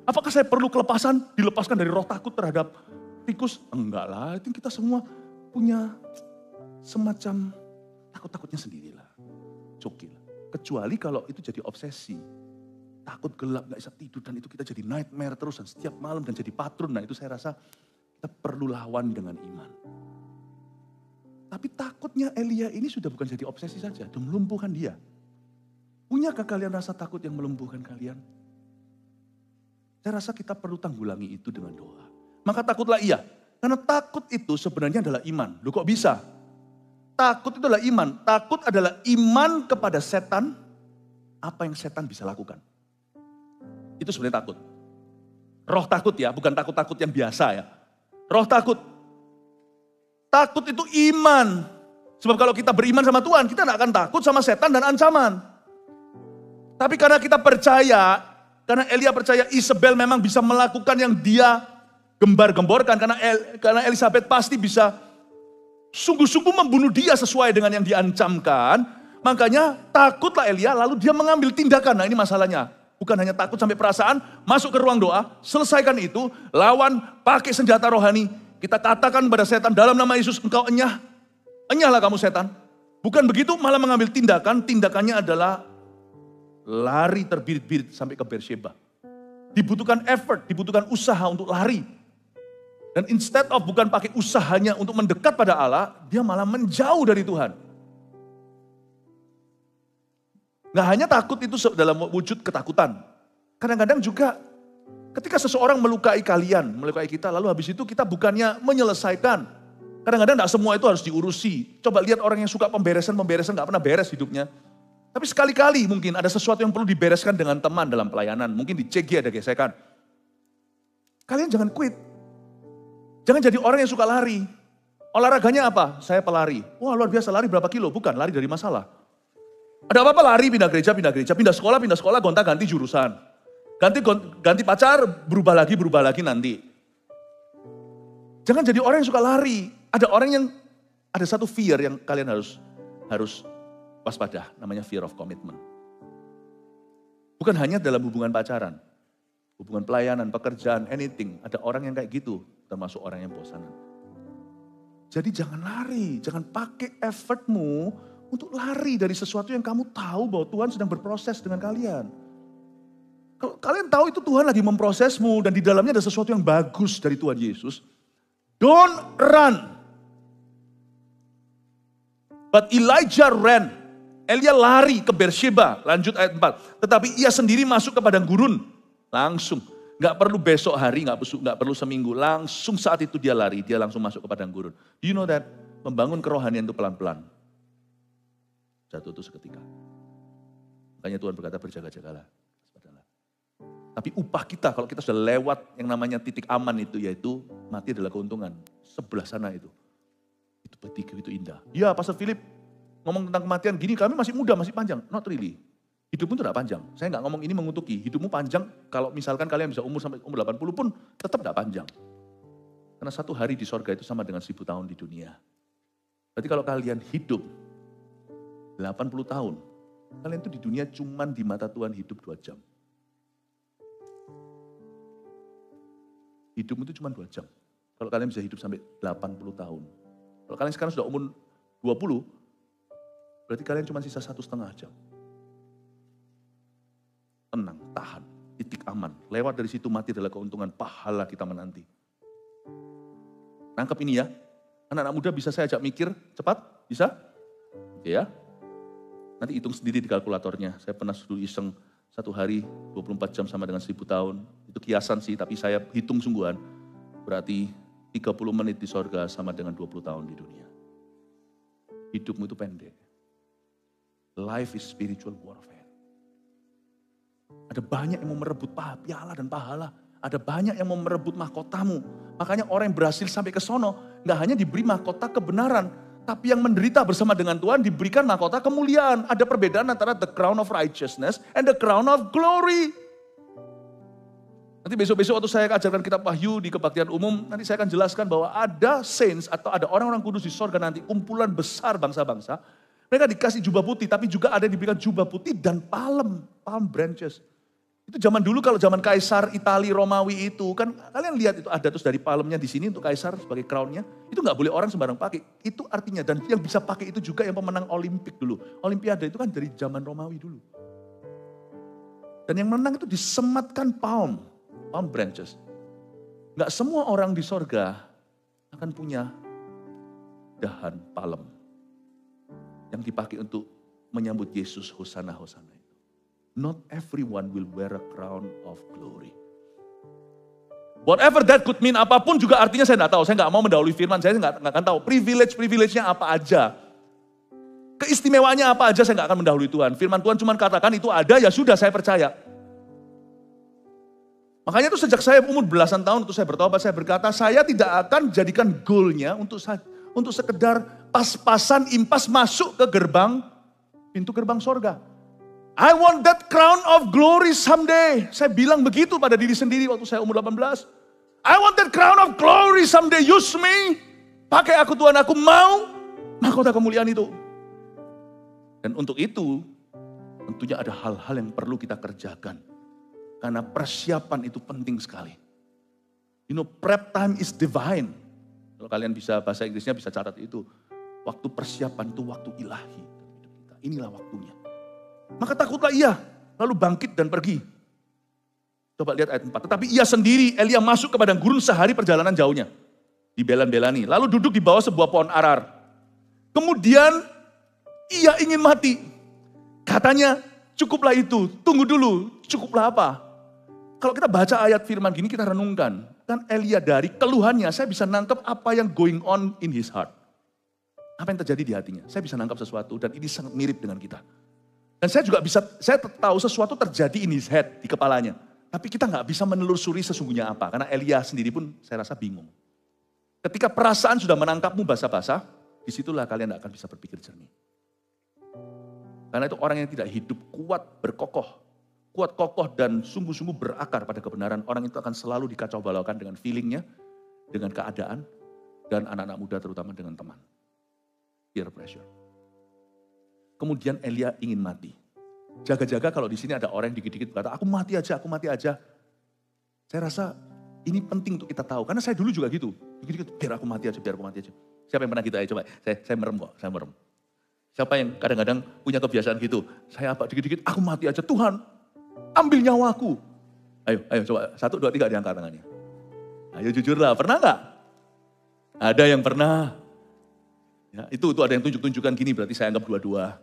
Apakah saya perlu dilepaskan dari roh takut terhadap tikus? Enggak lah, itu kita semua punya semacam takut-takutnya sendirilah. Cokil. Kecuali kalau itu jadi obsesi. Takut gelap, gak bisa tidur, dan itu kita jadi nightmare terus, dan setiap malam, dan jadi patron. Nah itu saya rasa kita perlu lawan dengan iman. Tapi takutnya Elia ini sudah bukan jadi obsesi saja, sudah melumpuhkan dia. Punyakah kalian rasa takut yang melumpuhkan kalian? Saya rasa kita perlu tanggulangi itu dengan doa. Maka takutlah ia, karena takut itu sebenarnya adalah iman. Loh kok bisa? Takut itu adalah iman. Takut adalah iman kepada setan, apa yang setan bisa lakukan. Itu sebenarnya takut. Roh takut ya, bukan takut-takut yang biasa ya. Roh takut. Takut itu iman. Sebab kalau kita beriman sama Tuhan, kita tidak akan takut sama setan dan ancaman. Tapi karena kita percaya, karena Elia percaya Isabel memang bisa melakukan yang dia gembar-gemborkan. Karena Elizabeth pasti bisa sungguh-sungguh membunuh dia sesuai dengan yang diancamkan. Makanya takutlah Elia, lalu dia mengambil tindakan. Nah ini masalahnya. Bukan hanya takut sampai perasaan, masuk ke ruang doa, selesaikan itu, lawan, pakai senjata rohani. Kita katakan pada setan, dalam nama Yesus engkau enyah. Enyahlah kamu setan. Bukan begitu, malah mengambil tindakan. Tindakannya adalah lari terbirit-birit sampai ke Beersheba. Dibutuhkan effort, dibutuhkan usaha untuk lari. Dan instead of bukan pakai usahanya untuk mendekat pada Allah, dia malah menjauh dari Tuhan. Nggak hanya takut itu dalam wujud ketakutan. Kadang-kadang juga ketika seseorang melukai kalian, melukai kita, lalu habis itu kita bukannya menyelesaikan. Kadang-kadang nggak semua itu harus diurusi. Coba lihat orang yang suka pemberesan nggak pernah beres hidupnya. Tapi sekali-kali mungkin ada sesuatu yang perlu dibereskan dengan teman dalam pelayanan. Mungkin di CG ada gesekan. Kalian jangan quit. Jangan jadi orang yang suka lari. Olahraganya apa? Saya pelari. Wah luar biasa, lari berapa kilo? Bukan, lari dari masalah. Ada apa-apa lari, pindah gereja, pindah sekolah, gonta-ganti jurusan. Ganti pacar, berubah lagi nanti. Jangan jadi orang yang suka lari. Ada satu fear yang kalian harus waspada, namanya fear of commitment. Bukan hanya dalam hubungan pacaran, hubungan pelayanan, pekerjaan, anything. Ada orang yang kayak gitu, termasuk orang yang bosanan. Jadi jangan lari, jangan pakai effortmu untuk lari dari sesuatu yang kamu tahu bahwa Tuhan sedang berproses dengan kalian. Kalau kalian tahu itu Tuhan lagi memprosesmu dan di dalamnya ada sesuatu yang bagus dari Tuhan Yesus. Don't run. But Elijah ran. Elia lari ke Beersheba, lanjut ayat 4. Tetapi ia sendiri masuk ke padang gurun. Langsung, gak perlu besok hari, gak perlu seminggu. Langsung saat itu dia lari, dia langsung masuk ke padang gurun. You know that? Membangun kerohanian itu pelan-pelan. Jatuh itu seketika. Makanya Tuhan berkata berjaga-jagalah. Tapi upah kita kalau kita sudah lewat yang namanya titik aman itu, yaitu mati adalah keuntungan. Sebelah sana itu. Itu begitu indah. Ya Pastor Philip ngomong tentang kematian gini, kami masih muda, masih panjang. Not really. Hidupmu itu tidak panjang. Saya nggak ngomong ini mengutuki. Hidupmu panjang kalau misalkan kalian bisa umur sampai umur 80 pun tetap tidak panjang. Karena satu hari di sorga itu sama dengan 1000 tahun di dunia. Berarti kalau kalian hidup 80 tahun, kalian itu di dunia cuman di mata Tuhan hidup 2 jam. Hidupmu itu cuma 2 jam. Kalau kalian bisa hidup sampai 80 tahun. Kalau kalian sekarang sudah umur 20, berarti kalian cuma sisa 1,5 jam. Tenang, tahan, titik aman. Lewat dari situ mati adalah keuntungan, pahala kita menanti. Nangkep ini ya. Anak-anak muda bisa saya ajak mikir cepat? Bisa? Oke ya. Nanti hitung sendiri di kalkulatornya. Saya pernah dulu iseng 1 hari 24 jam sama dengan 1000 tahun. Itu kiasan sih, tapi saya hitung sungguhan. Berarti 30 menit di sorga sama dengan 20 tahun di dunia. Hidupmu itu pendek. Life is spiritual warfare. Ada banyak yang mau merebut piala dan pahala. Ada banyak yang mau merebut mahkotamu. Makanya orang yang berhasil sampai ke sono, gak hanya diberi mahkota kebenaran, tapi yang menderita bersama dengan Tuhan diberikan mahkota kemuliaan. Ada perbedaan antara the crown of righteousness and the crown of glory. Nanti besok-besok waktu saya ajarkan kitab Wahyu di kebaktian umum, nanti saya akan jelaskan bahwa ada saints atau ada orang-orang kudus di sorga nanti, kumpulan besar bangsa-bangsa. Mereka dikasih jubah putih, tapi juga ada yang diberikan jubah putih dan palm branches. Itu zaman dulu kalau zaman Kaisar Itali Romawi itu, kan kalian lihat itu ada terus dari palmnya di sini untuk Kaisar sebagai crownnya. Itu gak boleh orang sembarang pakai. Itu artinya, dan yang bisa pakai itu juga yang pemenang Olimpik dulu. Olimpiade itu kan dari zaman Romawi dulu. Dan yang menang itu disematkan palm branches. Gak semua orang di sorga akan punya dahan palem yang dipakai untuk menyambut Yesus Hosana Hosana. Not everyone will wear a crown of glory. Whatever that could mean, apapun juga artinya saya tidak tahu. Saya nggak mau mendahului firman, saya nggak akan tahu. Privilege-nya apa aja. Keistimewaannya apa aja saya nggak akan mendahului Tuhan. Firman Tuhan cuma katakan itu ada, ya sudah saya percaya. Makanya itu sejak saya umur belasan tahun, untuk saya bertobat, saya berkata, saya tidak akan jadikan goalnya untuk sekedar pas-pasan impas masuk ke pintu gerbang sorga. I want that crown of glory someday. Saya bilang begitu pada diri sendiri waktu saya umur 18. I want that crown of glory someday. Use me. Pakai aku Tuhan, aku mau mahkota kemuliaan itu. Dan untuk itu, tentunya ada hal-hal yang perlu kita kerjakan. Karena persiapan itu penting sekali. You know, prep time is divine. Kalau kalian bisa bahasa Inggrisnya bisa catat itu. Waktu persiapan itu waktu ilahi. Inilah waktunya. Maka takutlah ia, lalu bangkit dan pergi. Coba lihat ayat 4. Tetapi ia sendiri, Elia masuk ke padang gurun sehari perjalanan jauhnya. Dibelan-belani. Lalu duduk di bawah sebuah pohon arar. Kemudian ia ingin mati. Katanya, cukuplah itu. Tunggu dulu, cukuplah apa? Kalau kita baca ayat firman gini, kita renungkan. Kan Elia dari keluhannya, saya bisa nangkep apa yang going on in his heart. Apa yang terjadi di hatinya. Saya bisa nangkep sesuatu dan ini sangat mirip dengan kita. Dan saya juga bisa, saya tahu sesuatu terjadi in his head, di kepalanya. Tapi kita nggak bisa menelusuri sesungguhnya apa. Karena Elia sendiri pun saya rasa bingung. Ketika perasaan sudah menangkapmu basah-basah, disitulah kalian tidak akan bisa berpikir jernih. Karena itu orang yang tidak hidup kuat, berkokoh. Kuat, kokoh, dan sungguh-sungguh berakar pada kebenaran. Orang itu akan selalu dikacau balaukan dengan feelingnya, dengan keadaan, dan anak-anak muda terutama dengan teman. Peer pressure. Kemudian Elia ingin mati. Jaga-jaga kalau di sini ada orang yang dikit-dikit berkata, aku mati aja, aku mati aja. Saya rasa ini penting untuk kita tahu. Karena saya dulu juga gitu. Dikit-dikit, biar aku mati aja, biar aku mati aja. Siapa yang pernah gitu aja? Coba, saya merem kok, saya merem. Siapa yang kadang-kadang punya kebiasaan gitu? Saya apa, dikit-dikit, aku mati aja. Tuhan, ambil nyawaku. Ayo coba, 1, 2, 3 diangkat tangannya. Ayo jujurlah, pernah nggak? Ada yang pernah. Ya, itu ada yang tunjuk-tunjukkan gini, berarti saya anggap dua-dua.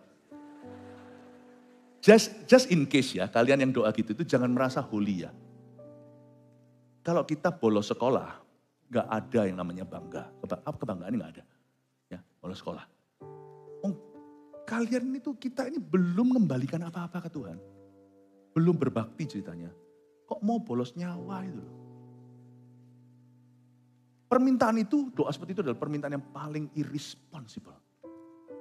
Just in case ya, kalian yang doa gitu itu jangan merasa holy ya. Kalau kita bolos sekolah, gak ada yang namanya bangga. Kebanggaan ini gak ada. Ya, bolos sekolah. Oh, kalian itu, kita ini belum mengembalikan apa-apa ke Tuhan. Belum berbakti ceritanya. Kok mau bolos nyawa itu loh. Permintaan itu, doa seperti itu adalah permintaan yang paling irresponsible.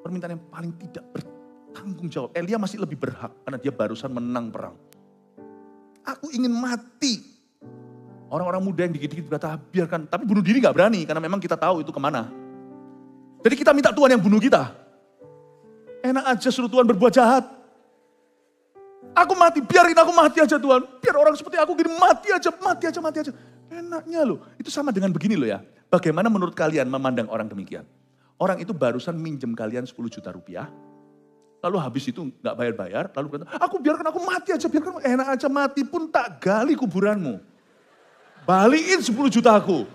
Permintaan yang paling tidak bertanggung jawab. Elia masih lebih berhak karena dia barusan menang perang. Aku ingin mati. Orang-orang muda yang dikit-dikit berkata, biarkan. Tapi bunuh diri gak berani, karena memang kita tahu itu kemana. Jadi kita minta Tuhan yang bunuh kita. Enak aja suruh Tuhan berbuat jahat. Aku mati, biarin aku mati aja Tuhan. Biar orang seperti aku gini mati aja. Enaknya loh. Itu sama dengan begini loh ya. Bagaimana menurut kalian memandang orang demikian? Orang itu barusan minjem kalian 10 juta rupiah. Lalu habis itu gak bayar-bayar. Lalu berkata, biarkan aku mati aja. Biarkan enak aja mati pun tak gali kuburanmu. Balikin 10 juta aku.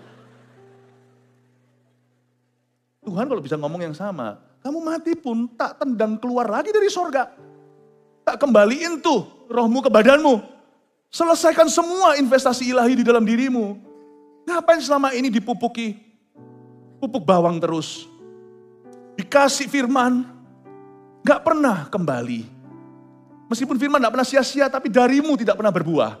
Tuhan kalau bisa ngomong yang sama, kamu mati pun tak tendang keluar lagi dari sorga. Tak kembaliin tuh rohmu ke badanmu. Selesaikan semua investasi ilahi di dalam dirimu. Ngapain selama ini dipupuki? Pupuk bawang terus. Dikasih firman, gak pernah kembali. Meskipun firman gak pernah sia-sia, tapi darimu tidak pernah berbuah.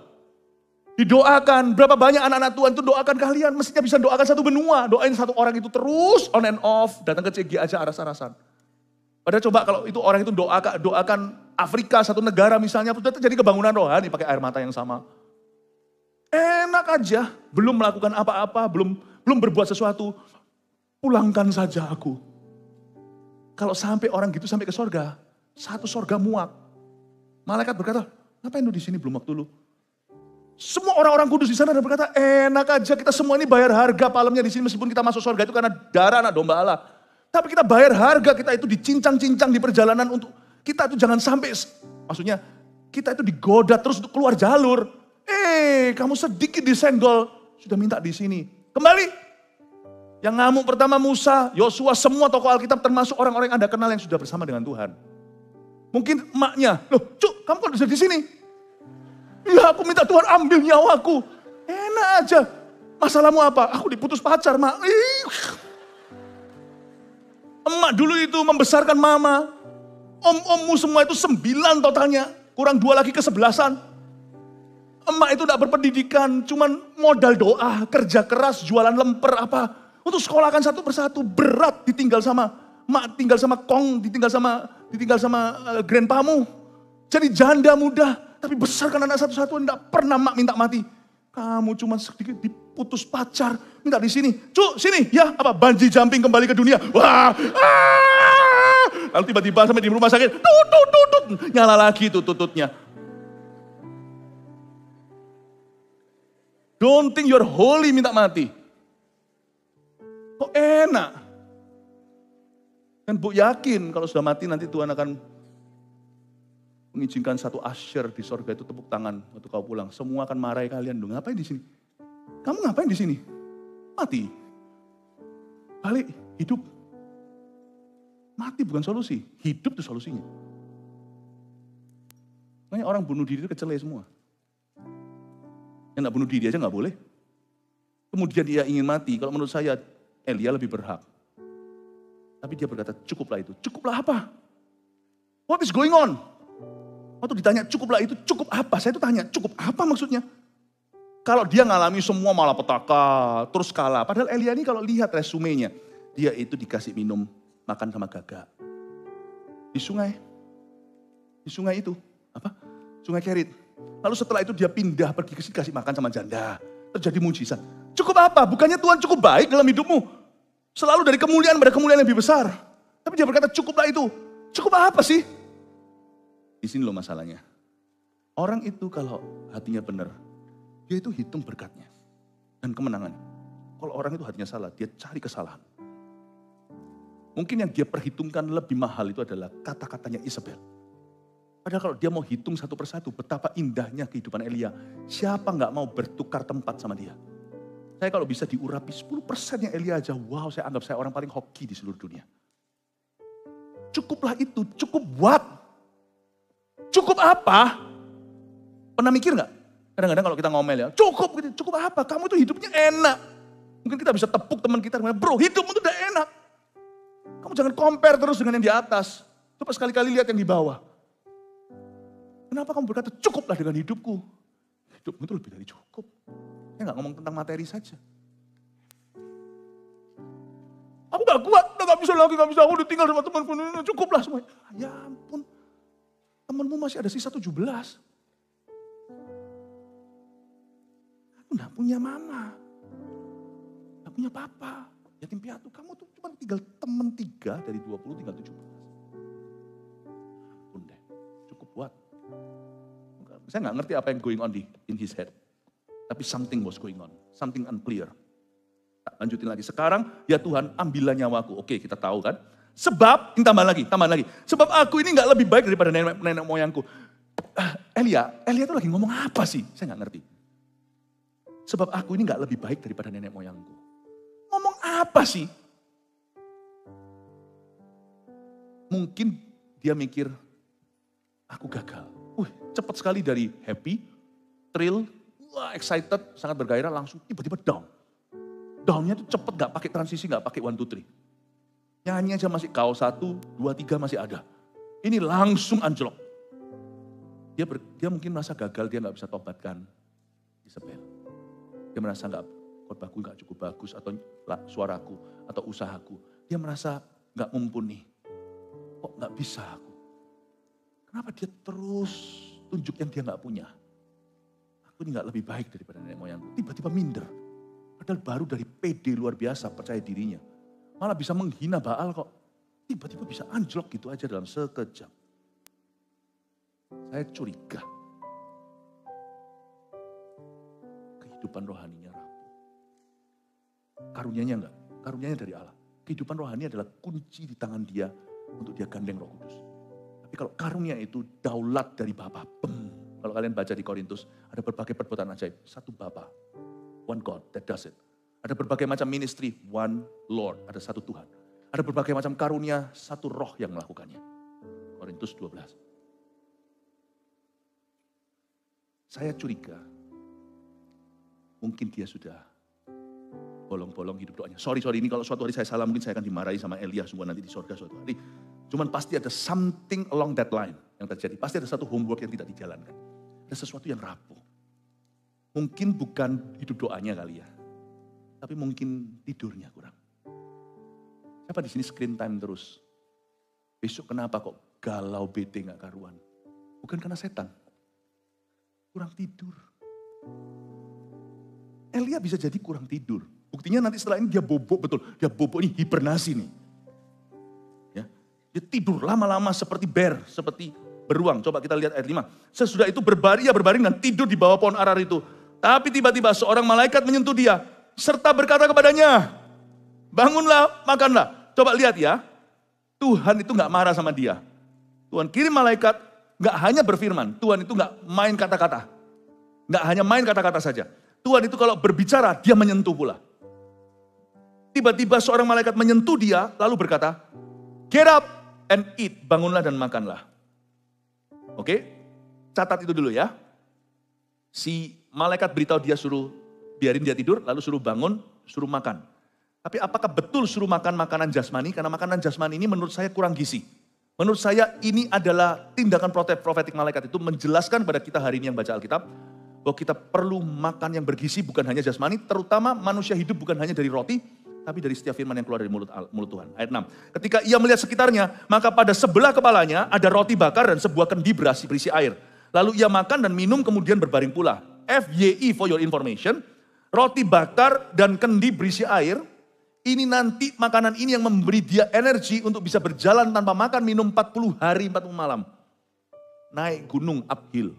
Didoakan, berapa banyak anak-anak Tuhan itu doakan kalian, mestinya bisa doakan satu benua, doain satu orang itu terus on and off, datang ke CG aja aras-arasan. Padahal coba kalau itu orang itu doakan Afrika, satu negara misalnya, sudah terjadi kebangunan rohani pakai air mata yang sama. Enak aja, belum melakukan apa-apa, belum berbuat sesuatu, pulangkan saja aku. Kalau sampai orang gitu sampai ke sorga, satu sorga muak. Malaikat berkata, ngapain lu di sini belum waktu lu? Semua orang-orang kudus di sana dan berkata, enak aja kita semua ini bayar harga palemnya di sini meskipun kita masuk surga itu karena darah anak domba Allah. Tapi kita bayar harga, kita itu dicincang-cincang di perjalanan untuk kita itu jangan sampai, maksudnya kita itu digoda terus untuk keluar jalur. Kamu sedikit disenggol, sudah minta di sini. Kembali. Yang ngamuk pertama Musa, Yosua, semua tokoh Alkitab termasuk orang-orang yang Anda kenal yang sudah bersama dengan Tuhan. Mungkin emaknya, loh Cuk, kamu kok bisa di sini? Ya aku minta Tuhan ambil nyawaku. Enak aja. Masalahmu apa? Aku diputus pacar, Mak. Emak dulu itu membesarkan mama. Om-ommu semua itu 9 totalnya. Kurang 2 lagi ke-11. Emak itu tidak berpendidikan. Cuman modal doa, kerja keras, jualan lemper apa. Untuk sekolahkan satu persatu. Berat ditinggal sama Mak, tinggal sama Kong, ditinggal sama grandpamu. Jadi janda muda. Tapi besarkan anak satu-satu, tidak pernah Mak minta mati. Kamu cuma sedikit diputus pacar, minta di sini. Cuk, sini, ya apa? Bungee jumping kembali ke dunia. Wah, lalu tiba-tiba sampai di rumah sakit, tutut, nyala lagi tuh tututnya. Don't think you're holy minta mati. Kok enak? Dan Bu yakin kalau sudah mati nanti Tuhan akan mengizinkan satu asyir di sorga itu tepuk tangan waktu kau pulang. Semua akan marahi kalian dong. Ngapain di sini? Kamu ngapain di sini? Mati. Balik, hidup. Mati bukan solusi, hidup itu solusinya. Makanya orang bunuh diri itu kecele semua. Yang gak bunuh diri aja gak boleh. Kemudian dia ingin mati, kalau menurut saya Elia lebih berhak. Tapi dia berkata cukuplah itu. Cukuplah apa? What is going on? Waktu ditanya cukuplah itu, cukup apa? Saya itu tanya, cukup apa maksudnya? Kalau dia ngalami semua malapetaka, terus kalah. Padahal Elia ini kalau lihat resumenya, dia itu dikasih minum, makan sama gagak. Di sungai itu, apa? Sungai Kerit. Lalu setelah itu dia pindah pergi ke sini kasih makan sama janda. Terjadi mujizat. Cukup apa? Bukannya Tuhan cukup baik dalam hidupmu? Selalu dari kemuliaan pada kemuliaan yang lebih besar. Tapi dia berkata cukuplah itu. Cukup apa sih? Di sini loh masalahnya. Orang itu kalau hatinya benar, dia itu hitung berkatnya dan kemenangannya. Kalau orang itu hatinya salah, dia cari kesalahan. Mungkin yang dia perhitungkan lebih mahal itu adalah kata-katanya Isabel. Padahal kalau dia mau hitung satu persatu, betapa indahnya kehidupan Elia. Siapa nggak mau bertukar tempat sama dia? Saya kalau bisa diurapi 10% yang Elia aja, wow saya anggap saya orang paling hoki di seluruh dunia. Cukuplah itu, cukup what? Cukup Cukup apa? Pernah mikir nggak? Kadang-kadang kalau kita ngomel ya, cukup gitu, cukup apa? Kamu tuh hidupnya enak. Mungkin kita bisa tepuk teman kita, bro hidupmu tuh udah enak. Kamu jangan compare terus dengan yang di atas. Coba sekali-kali lihat yang di bawah. Kenapa kamu berkata cukuplah dengan hidupku? Hidupmu itu lebih dari cukup. Saya nggak ngomong tentang materi saja. Aku gak kuat, udah gak bisa lagi, gak bisa. Aku udah tinggal sama temanku, cukuplah semuanya. Ya ampun, temanmu masih ada sisa 17. Aku gak punya mama, gak punya papa, yatim piatu. Kamu tuh cuma tinggal temen 3 dari 20 tinggal 17. Ampun deh, cukup buat. Saya gak ngerti apa yang going on in his head. Tapi something was going on, something unclear. Lanjutin lagi. Sekarang, ya Tuhan, ambillah nyawaku. Oke, kita tahu kan. Sebab, ini tambah lagi. Sebab aku ini gak lebih baik daripada nenek moyangku. Elia tuh lagi ngomong apa sih? Saya gak ngerti. Sebab aku ini gak lebih baik daripada nenek moyangku. Ngomong apa sih? Mungkin dia mikir, aku gagal. Cepat sekali dari happy, thrill, excited, sangat bergairah, langsung tiba-tiba down. Downnya tuh cepet, gak pakai transisi, gak pakai 1, 2, 3. Nyanyi aja masih kau 1, 2, 3 masih ada. Ini langsung anjlok. Dia mungkin merasa gagal, dia gak bisa tobatkan Isabel. Dia merasa khotbahku gak cukup bagus, atau suaraku, atau usahaku. Dia merasa gak mumpuni. Kok gak bisa aku? Kenapa dia terus tunjuk yang dia gak punya? Aku ini gak lebih baik daripada nenek moyangku. Tiba-tiba minder. Padahal baru dari PD luar biasa percaya dirinya. Malah bisa menghina Baal kok. Tiba-tiba bisa anjlok gitu aja dalam sekejap. Saya curiga. Kehidupan rohaninya rapuh. Karunia-nya enggak. Karunia-nya dari Allah. Kehidupan rohani adalah kunci di tangan dia untuk dia gandeng Roh Kudus. Tapi kalau karunia itu daulat dari Bapa. Kalau kalian baca di Korintus, ada berbagai perbuatan ajaib. Satu Bapa. One God that does it. Ada berbagai macam ministry, one Lord, ada satu Tuhan. Ada berbagai macam karunia, satu roh yang melakukannya. Korintus 12. Saya curiga, mungkin dia sudah bolong-bolong hidup doanya. Sorry, ini kalau suatu hari saya salah, mungkin saya akan dimarahi sama Elia semua nanti di surga suatu hari. Cuman pasti ada something along that line yang terjadi. Pasti ada satu homework yang tidak dijalankan. Ada sesuatu yang rapuh. Mungkin bukan hidup doanya kali ya. Tapi mungkin tidurnya kurang. Siapa di sini screen time terus? Besok kenapa kok galau bete gak karuan? Bukan karena setan. Kurang tidur. Elia bisa jadi kurang tidur. Buktinya nanti setelah ini dia bobok betul. Dia bobok ini hibernasi nih. Ya, dia tidur lama-lama seperti bear, seperti beruang. Coba kita lihat ayat 5. Sesudah itu berbaring dan tidur di bawah pohon arar itu. Tapi tiba-tiba seorang malaikat menyentuh dia, serta berkata kepadanya, bangunlah, makanlah. Coba lihat ya, Tuhan itu gak marah sama dia. Tuhan kirim malaikat, gak hanya berfirman. Tuhan itu gak main kata-kata. Gak hanya main kata-kata saja. Tuhan itu kalau berbicara, dia menyentuh pula. Tiba-tiba seorang malaikat menyentuh dia, lalu berkata, get up and eat, bangunlah dan makanlah. Oke, catat itu dulu ya. Si malaikat beritahu dia suruh biarin dia tidur, lalu suruh bangun, suruh makan. Tapi apakah betul suruh makan makanan jasmani? Karena makanan jasmani ini menurut saya kurang gizi. Menurut saya ini adalah tindakan profetik malaikat itu menjelaskan pada kita hari ini yang baca Alkitab, bahwa kita perlu makan yang bergizi bukan hanya jasmani, terutama manusia hidup bukan hanya dari roti, tapi dari setiap firman yang keluar dari mulut Tuhan. Ayat 6. Ketika ia melihat sekitarnya, maka pada sebelah kepalanya ada roti bakar dan sebuah kendi berisi air. Lalu ia makan dan minum kemudian berbaring pula. FYI for your information, roti bakar dan kendi berisi air, ini nanti makanan ini yang memberi dia energi untuk bisa berjalan tanpa makan minum 40 hari 40 malam. Naik gunung uphill,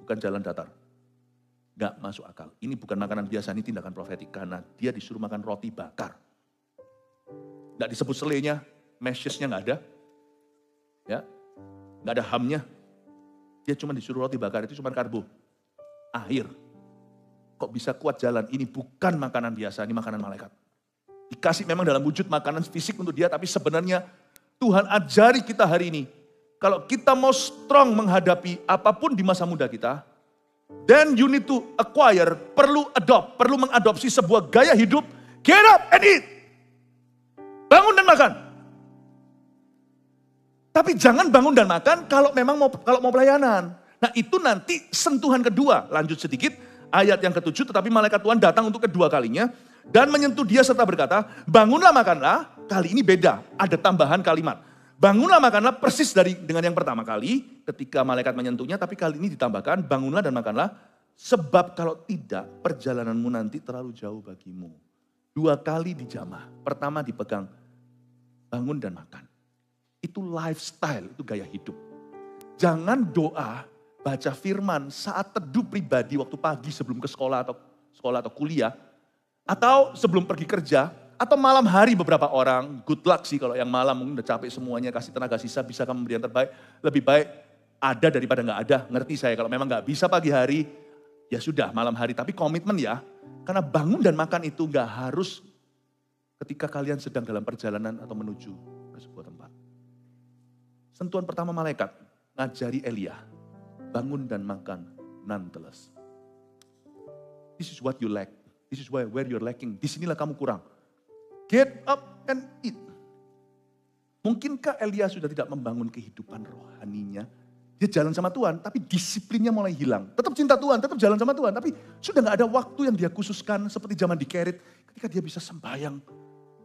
bukan jalan datar. Gak masuk akal. Ini bukan makanan biasa, ini tindakan profetik. Karena dia disuruh makan roti bakar. Gak disebut selenya, meshesnya gak ada. Ya, gak ada hamnya. Dia cuma disuruh roti bakar, itu cuma karbo. Air. Kok bisa kuat jalan? Ini bukan makanan biasa, ini makanan malaikat. Dikasih memang dalam wujud makanan fisik untuk dia, tapi sebenarnya Tuhan ajari kita hari ini. kalau kita mau strong menghadapi apapun di masa muda kita, then you need to acquire, perlu mengadopsi sebuah gaya hidup, get up and eat. Bangun dan makan. Tapi jangan bangun dan makan kalau mau pelayanan. Nah itu nanti sentuhan kedua, lanjut sedikit, ayat yang ke-7, tetapi malaikat Tuhan datang untuk kedua kalinya, dan menyentuh dia serta berkata, bangunlah makanlah, kali ini beda, ada tambahan kalimat. Bangunlah makanlah persis dengan yang pertama kali, ketika malaikat menyentuhnya, tapi kali ini ditambahkan, bangunlah dan makanlah, sebab kalau tidak, perjalananmu nanti terlalu jauh bagimu. 2 kali dijamah, pertama dipegang, bangun dan makan. Itu lifestyle, itu gaya hidup. Jangan doa, baca firman saat teduh pribadi waktu pagi sebelum ke sekolah atau kuliah, atau sebelum pergi kerja, atau malam hari beberapa orang, good luck sih kalau yang malam mungkin udah capek semuanya, kasih tenaga sisa, bisa kamu memberi yang terbaik, lebih baik ada daripada nggak ada, ngerti saya. Kalau memang nggak bisa pagi hari, ya sudah malam hari, tapi komitmen ya, karena bangun dan makan itu nggak harus ketika kalian sedang dalam perjalanan atau menuju ke sebuah tempat. Sentuhan pertama malaikat, ngajari Elia, bangun dan makan nonetheless. This is what you lack, this is where you're lacking, disinilah kamu kurang. Get up and eat. Mungkinkah Elia sudah tidak membangun kehidupan rohaninya? Dia jalan sama Tuhan, tapi disiplinnya mulai hilang. Tetap cinta Tuhan, tetap jalan sama Tuhan, tapi sudah gak ada waktu yang dia khususkan seperti zaman di Kerit, ketika dia bisa sembahyang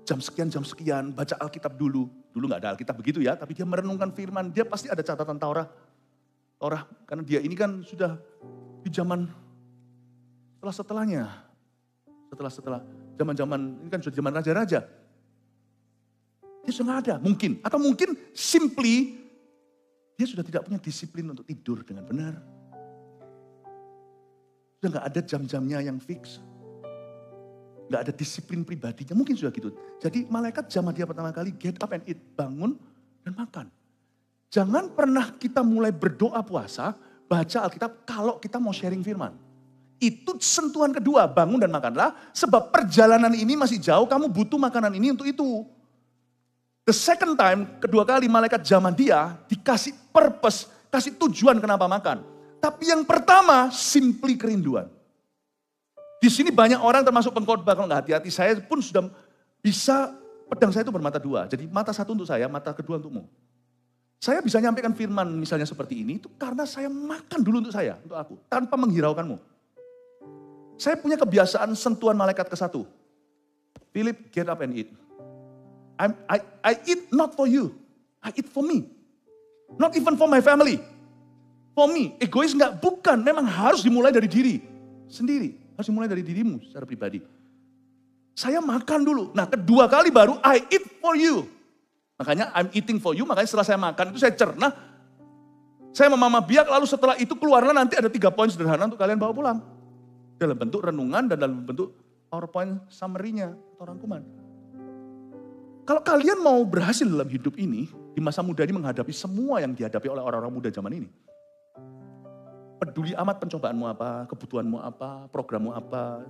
jam sekian, baca Alkitab dulu. Dulu gak ada Alkitab begitu ya, tapi dia merenungkan firman, dia pasti ada catatan Taurat, karena dia ini kan sudah di zaman setelahnya. Setelah zaman-zaman, ini kan sudah zaman raja-raja. Dia sudah gak ada, mungkin. Atau mungkin simply, dia sudah tidak punya disiplin untuk tidur dengan benar. Sudah gak ada jam-jamnya yang fix. Gak ada disiplin pribadinya, mungkin sudah gitu. Jadi malaikat jamah dia pertama kali, get up and eat, bangun dan makan. Jangan pernah kita mulai berdoa puasa, baca Alkitab kalau kita mau sharing firman. Itu sentuhan kedua, bangun dan makanlah, sebab perjalanan ini masih jauh, kamu butuh makanan ini untuk itu. The second time, kedua kali malaikat jamah dia, dikasih purpose, kasih tujuan kenapa makan. Tapi yang pertama, simply kerinduan. Di sini banyak orang termasuk pengkhotbah, kalau nggak hati-hati, saya pun sudah bisa, pedang saya itu bermata dua. Jadi mata satu untuk saya, mata kedua untukmu. Saya bisa nyampaikan firman misalnya seperti ini, itu karena saya makan dulu untuk saya, untuk aku, tanpa menghiraukanmu. Saya punya kebiasaan sentuhan malaikat ke-1. Philip, get up and eat. I eat not for you, I eat for me. Not even for my family. For me, egois enggak, bukan, memang harus dimulai dari diri sendiri. Harus dimulai dari dirimu secara pribadi. Saya makan dulu. Nah kedua kali baru I eat for you. Makanya I'm eating for you, makanya setelah saya makan itu saya cerna. Saya memamah biak, lalu setelah itu keluarlah nanti ada 3 poin sederhana untuk kalian bawa pulang. Dalam bentuk renungan dan dalam bentuk PowerPoint summary-nya atau rangkuman. Kalau kalian mau berhasil dalam hidup ini, di masa muda ini menghadapi semua yang dihadapi oleh orang-orang muda zaman ini. Peduli amat pencobaanmu apa, kebutuhanmu apa, programmu apa,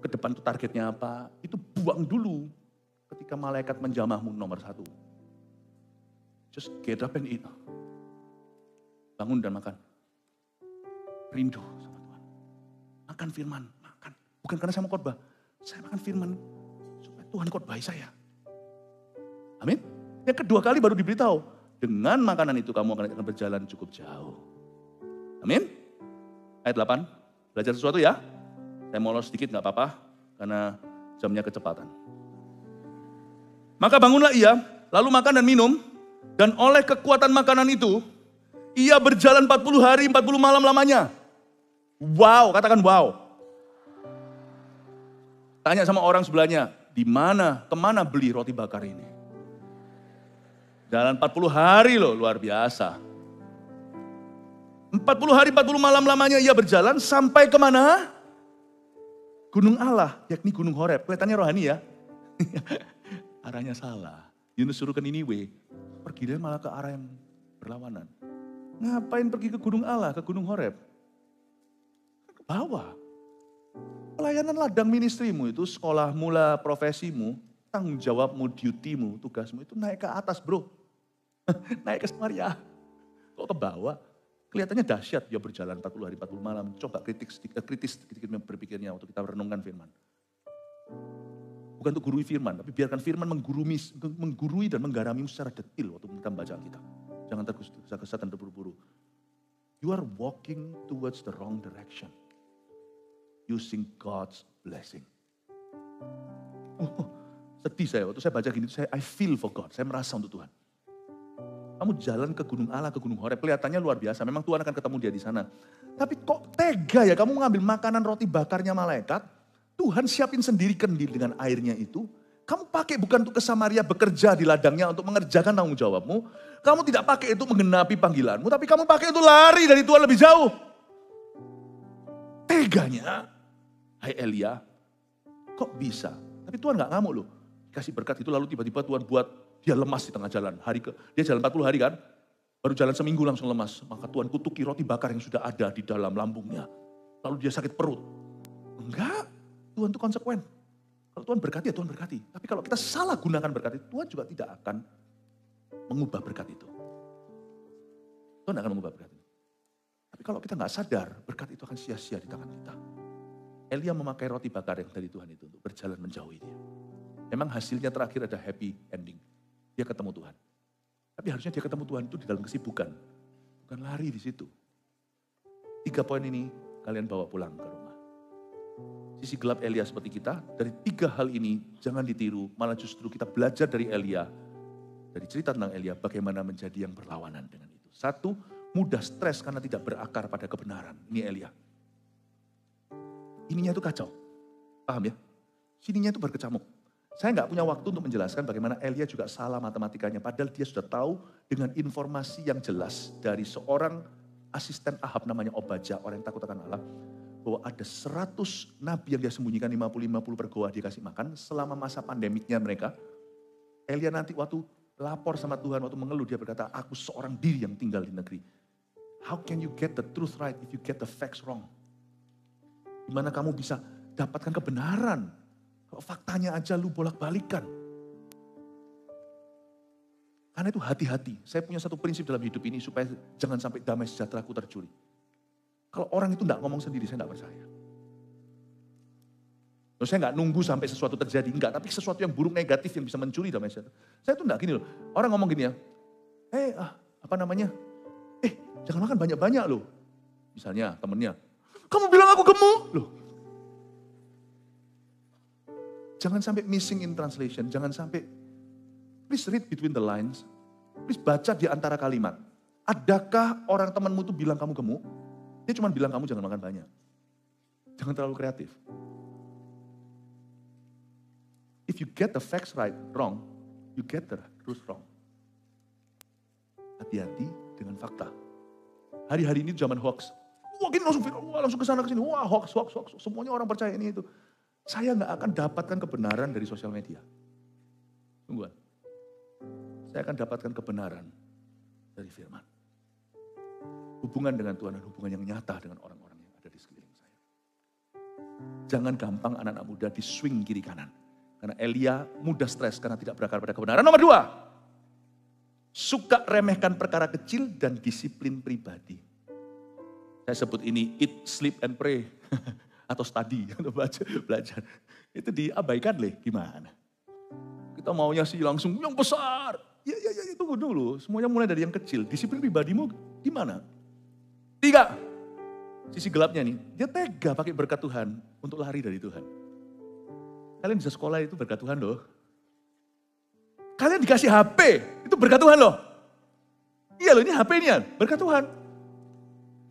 ke depan itu targetnya apa. Itu buang dulu ketika malaikat menjamahmu nomor 1. Just get up and eat. Bangun dan makan. Rindu sama Tuhan. Makan firman, makan. Bukan karena saya mau khotbah. Saya makan firman supaya Tuhan khotbahi saya. Amin. Yang kedua kali baru diberitahu. Dengan makanan itu kamu akan berjalan cukup jauh. Amin. Ayat 8, belajar sesuatu ya. Saya molor sedikit gak apa-apa, karena jamnya kecepatan. Maka bangunlah ia, lalu makan dan minum, dan oleh kekuatan makanan itu, ia berjalan 40 hari, 40 malam lamanya. Wow, katakan wow. Tanya sama orang sebelahnya, di mana, kemana beli roti bakar ini? Jalan 40 hari loh, luar biasa. 40 hari, 40 malam lamanya ia berjalan sampai kemana? Gunung Allah, yakni Gunung Horeb. Kelihatannya rohani ya. Arahnya salah. Yunus suruh ke Niniwe. Pergi dia malah ke arah yang berlawanan. Ngapain pergi ke Gunung Allah, ke Gunung Horeb? Ke bawah. Pelayanan ladang ministrimu itu, sekolah mula profesimu, tanggung jawabmu, dutymu, tugasmu itu naik ke atas bro. Naik ke Samaria. kok ke bawah. Kelihatannya dahsyat dia berjalan 40 hari 40 malam. Coba kritis sedikit berpikirnya waktu kita renungkan firman. Bukan untuk gurui firman, tapi biarkan firman menggurui dan menggaramimu secara detil waktu kita membaca Alkitab. Jangan tergesa-gesa dan terburu-buru. You are walking towards the wrong direction. Using God's blessing. Sedih saya, waktu saya baca gini, I feel for God, saya merasa untuk Tuhan. Kamu jalan ke Gunung Allah, ke Gunung Horeb, kelihatannya luar biasa, memang Tuhan akan ketemu dia di sana. Tapi kok tega ya, kamu mengambil makanan roti bakarnya malaikat, Tuhan siapin sendiri kendil dengan airnya itu, kamu pakai bukan untuk ke Samaria bekerja di ladangnya untuk mengerjakan tanggung jawabmu, kamu tidak pakai itu menggenapi panggilanmu, tapi kamu pakai itu lari dari Tuhan lebih jauh. Teganya, hai Elia, kok bisa? Tapi Tuhan gak ngamuk loh. Kasih berkat itu lalu tiba-tiba Tuhan buat dia lemas di tengah jalan. Dia jalan 40 hari kan, baru jalan seminggu langsung lemas. Maka Tuhan kutuki roti bakar yang sudah ada di dalam lambungnya. Lalu dia sakit perut. Enggak, Tuhan itu konsekuen. Kalau Tuhan berkati ya Tuhan berkati. Tapi kalau kita salah gunakan berkat itu, Tuhan juga tidak akan mengubah berkat itu. Tuhan akan mengubah berkat itu. Tapi kalau kita gak sadar, berkat itu akan sia-sia di tangan kita. Elia memakai roti bakar yang dari Tuhan itu untuk berjalan menjauhi dia. Memang hasilnya terakhir ada happy ending. Dia ketemu Tuhan. Tapi harusnya dia ketemu Tuhan itu di dalam kesibukan. Bukan lari di situ. 3 poin ini kalian bawa pulang ke rumah. Sisi gelap Elia seperti kita, dari 3 hal ini jangan ditiru. Malah justru kita belajar dari Elia. Dari cerita tentang Elia, bagaimana menjadi yang berlawanan dengan itu. 1, mudah stres karena tidak berakar pada kebenaran. Ini Elia. Ininya itu kacau. Paham ya? Sininya itu berkecamuk. Saya nggak punya waktu untuk menjelaskan bagaimana Elia juga salah matematikanya. Padahal dia sudah tahu dengan informasi yang jelas dari seorang asisten Ahab namanya Obadjah, orang yang takut akan Allah. Bahwa ada 100 nabi yang dia sembunyikan, 50-50 per goa dia kasih makan. Selama masa pandemiknya mereka. Elia nanti waktu lapor sama Tuhan, waktu mengeluh dia berkata, aku seorang diri yang tinggal di negeri. How can you get the truth right if you get the facts wrong? Gimana kamu bisa dapatkan kebenaran? Kalau faktanya aja lu bolak-balikan. Karena itu hati-hati. Saya punya satu prinsip dalam hidup ini supaya jangan sampai damai sejahteraku tercuri. Kalau orang itu enggak ngomong sendiri, saya enggak percaya. Loh, saya enggak nunggu sampai sesuatu terjadi, enggak. Tapi sesuatu yang buruk negatif yang bisa mencuri damai sejahtera. Saya tuh enggak gini loh. Orang ngomong gini ya, jangan makan banyak-banyak loh. Misalnya temennya, kamu bilang aku gemuk loh. Jangan sampai missing in translation, jangan sampai, please read between the lines, please baca di antara kalimat. Adakah orang temanmu itu bilang kamu gemuk? Dia cuma bilang kamu jangan makan banyak. Jangan terlalu kreatif. If you get the facts wrong, you get the truth wrong. Hati-hati dengan fakta. Hari-hari ini zaman hoax. Wah gini langsung kesana kesini, wah hoax. Semuanya orang percaya ini itu. Saya nggak akan dapatkan kebenaran dari sosial media. Tungguan. Saya akan dapatkan kebenaran dari firman. Hubungan dengan Tuhan dan hubungan yang nyata dengan orang-orang yang ada di sekeliling saya. Jangan gampang anak-anak muda di swing kiri kanan. Karena Elia mudah stres karena tidak berakar pada kebenaran. Nomor 2. Suka remehkan perkara kecil dan disiplin pribadi. Saya sebut ini eat, sleep, and pray. Atau study, atau belajar. Itu diabaikan gimana? Kita maunya sih langsung yang besar. Ya, tunggu dulu. Semuanya mulai dari yang kecil. Disiplin pribadimu gimana? 3, sisi gelapnya nih. Dia tega pakai berkat Tuhan untuk lari dari Tuhan. Kalian bisa sekolah itu berkat Tuhan loh. Kalian dikasih HP, itu berkat Tuhan loh. Iya loh, ini HP ini ya, berkat Tuhan.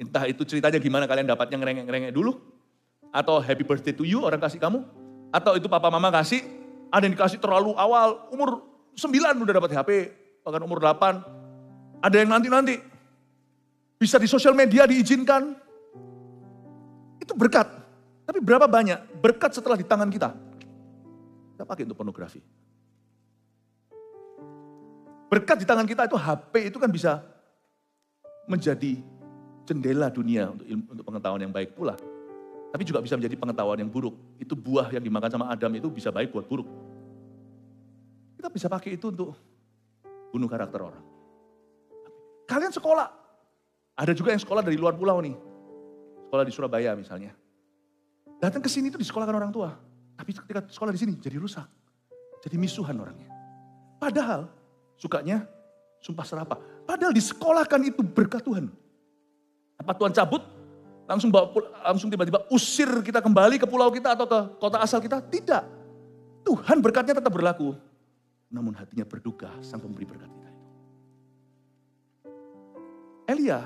Entah itu ceritanya gimana kalian dapatnya ngerengek-ngerengek dulu. Atau happy birthday to you orang kasih kamu. Atau itu papa mama kasih. Ada yang dikasih terlalu awal. Umur 9 udah dapat HP. Bahkan umur 8. Ada yang nanti-nanti. Bisa di sosial media diizinkan. Itu berkat. Tapi berapa banyak berkat setelah di tangan kita. Kita pakai untuk pornografi. Berkat di tangan kita itu HP itu kan bisa menjadi jendela dunia untuk pengetahuan yang baik pula. Tapi juga bisa menjadi pengetahuan yang buruk. Itu buah yang dimakan sama Adam itu bisa baik buat buruk. Kita bisa pakai itu untuk bunuh karakter orang. Kalian sekolah, Ada juga yang sekolah dari luar pulau nih. Sekolah di Surabaya misalnya. Datang ke sini itu disekolahkan orang tua. Tapi ketika sekolah di sini jadi rusak. Jadi misuhan orangnya. Padahal sukanya sumpah serapah. Padahal disekolahkan itu berkat Tuhan. Apa Tuhan cabut? Langsung tiba-tiba usir kita kembali ke pulau kita atau ke kota asal kita? Tidak. Tuhan berkatnya tetap berlaku. Namun hatinya berduka sang pemberi berkat kita itu. Elia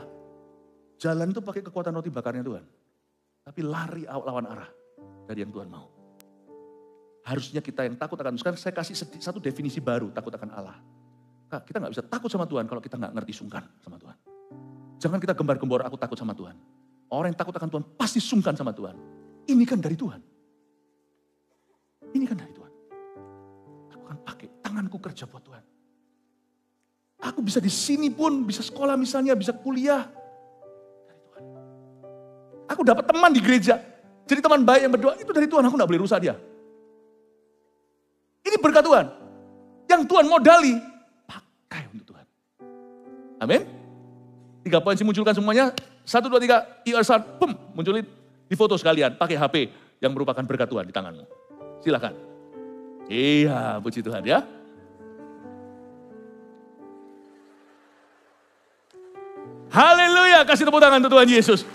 jalan itu pakai kekuatan roti bakarnya Tuhan. Tapi lari lawan arah dari yang Tuhan mau. Harusnya kita yang takut akan, sekarang saya kasih satu definisi baru takut akan Allah. Kita gak bisa takut sama Tuhan kalau kita gak ngerti sungkan sama Tuhan. Jangan kita gembar-gembor aku takut sama Tuhan. Orang yang takut akan Tuhan pasti sungkan sama Tuhan. Ini kan dari Tuhan. Ini kan dari Tuhan. Aku akan pakai tanganku kerja buat Tuhan. Aku bisa di sini pun, bisa sekolah misalnya, bisa kuliah. Dari Tuhan. Aku dapat teman di gereja. Jadi teman baik yang berdoa, itu dari Tuhan. Aku gak boleh rusak dia. Ini berkat Tuhan. Yang Tuhan modali, pakai untuk Tuhan. Amin. 3 poin sih munculkan semuanya. 1, 2, 3, IR1, boom, munculin di foto sekalian, pakai HP yang merupakan berkat Tuhan di tanganmu. Silakan. Iya, puji Tuhan ya. Haleluya, kasih tepuk tangan untuk Tuhan Yesus.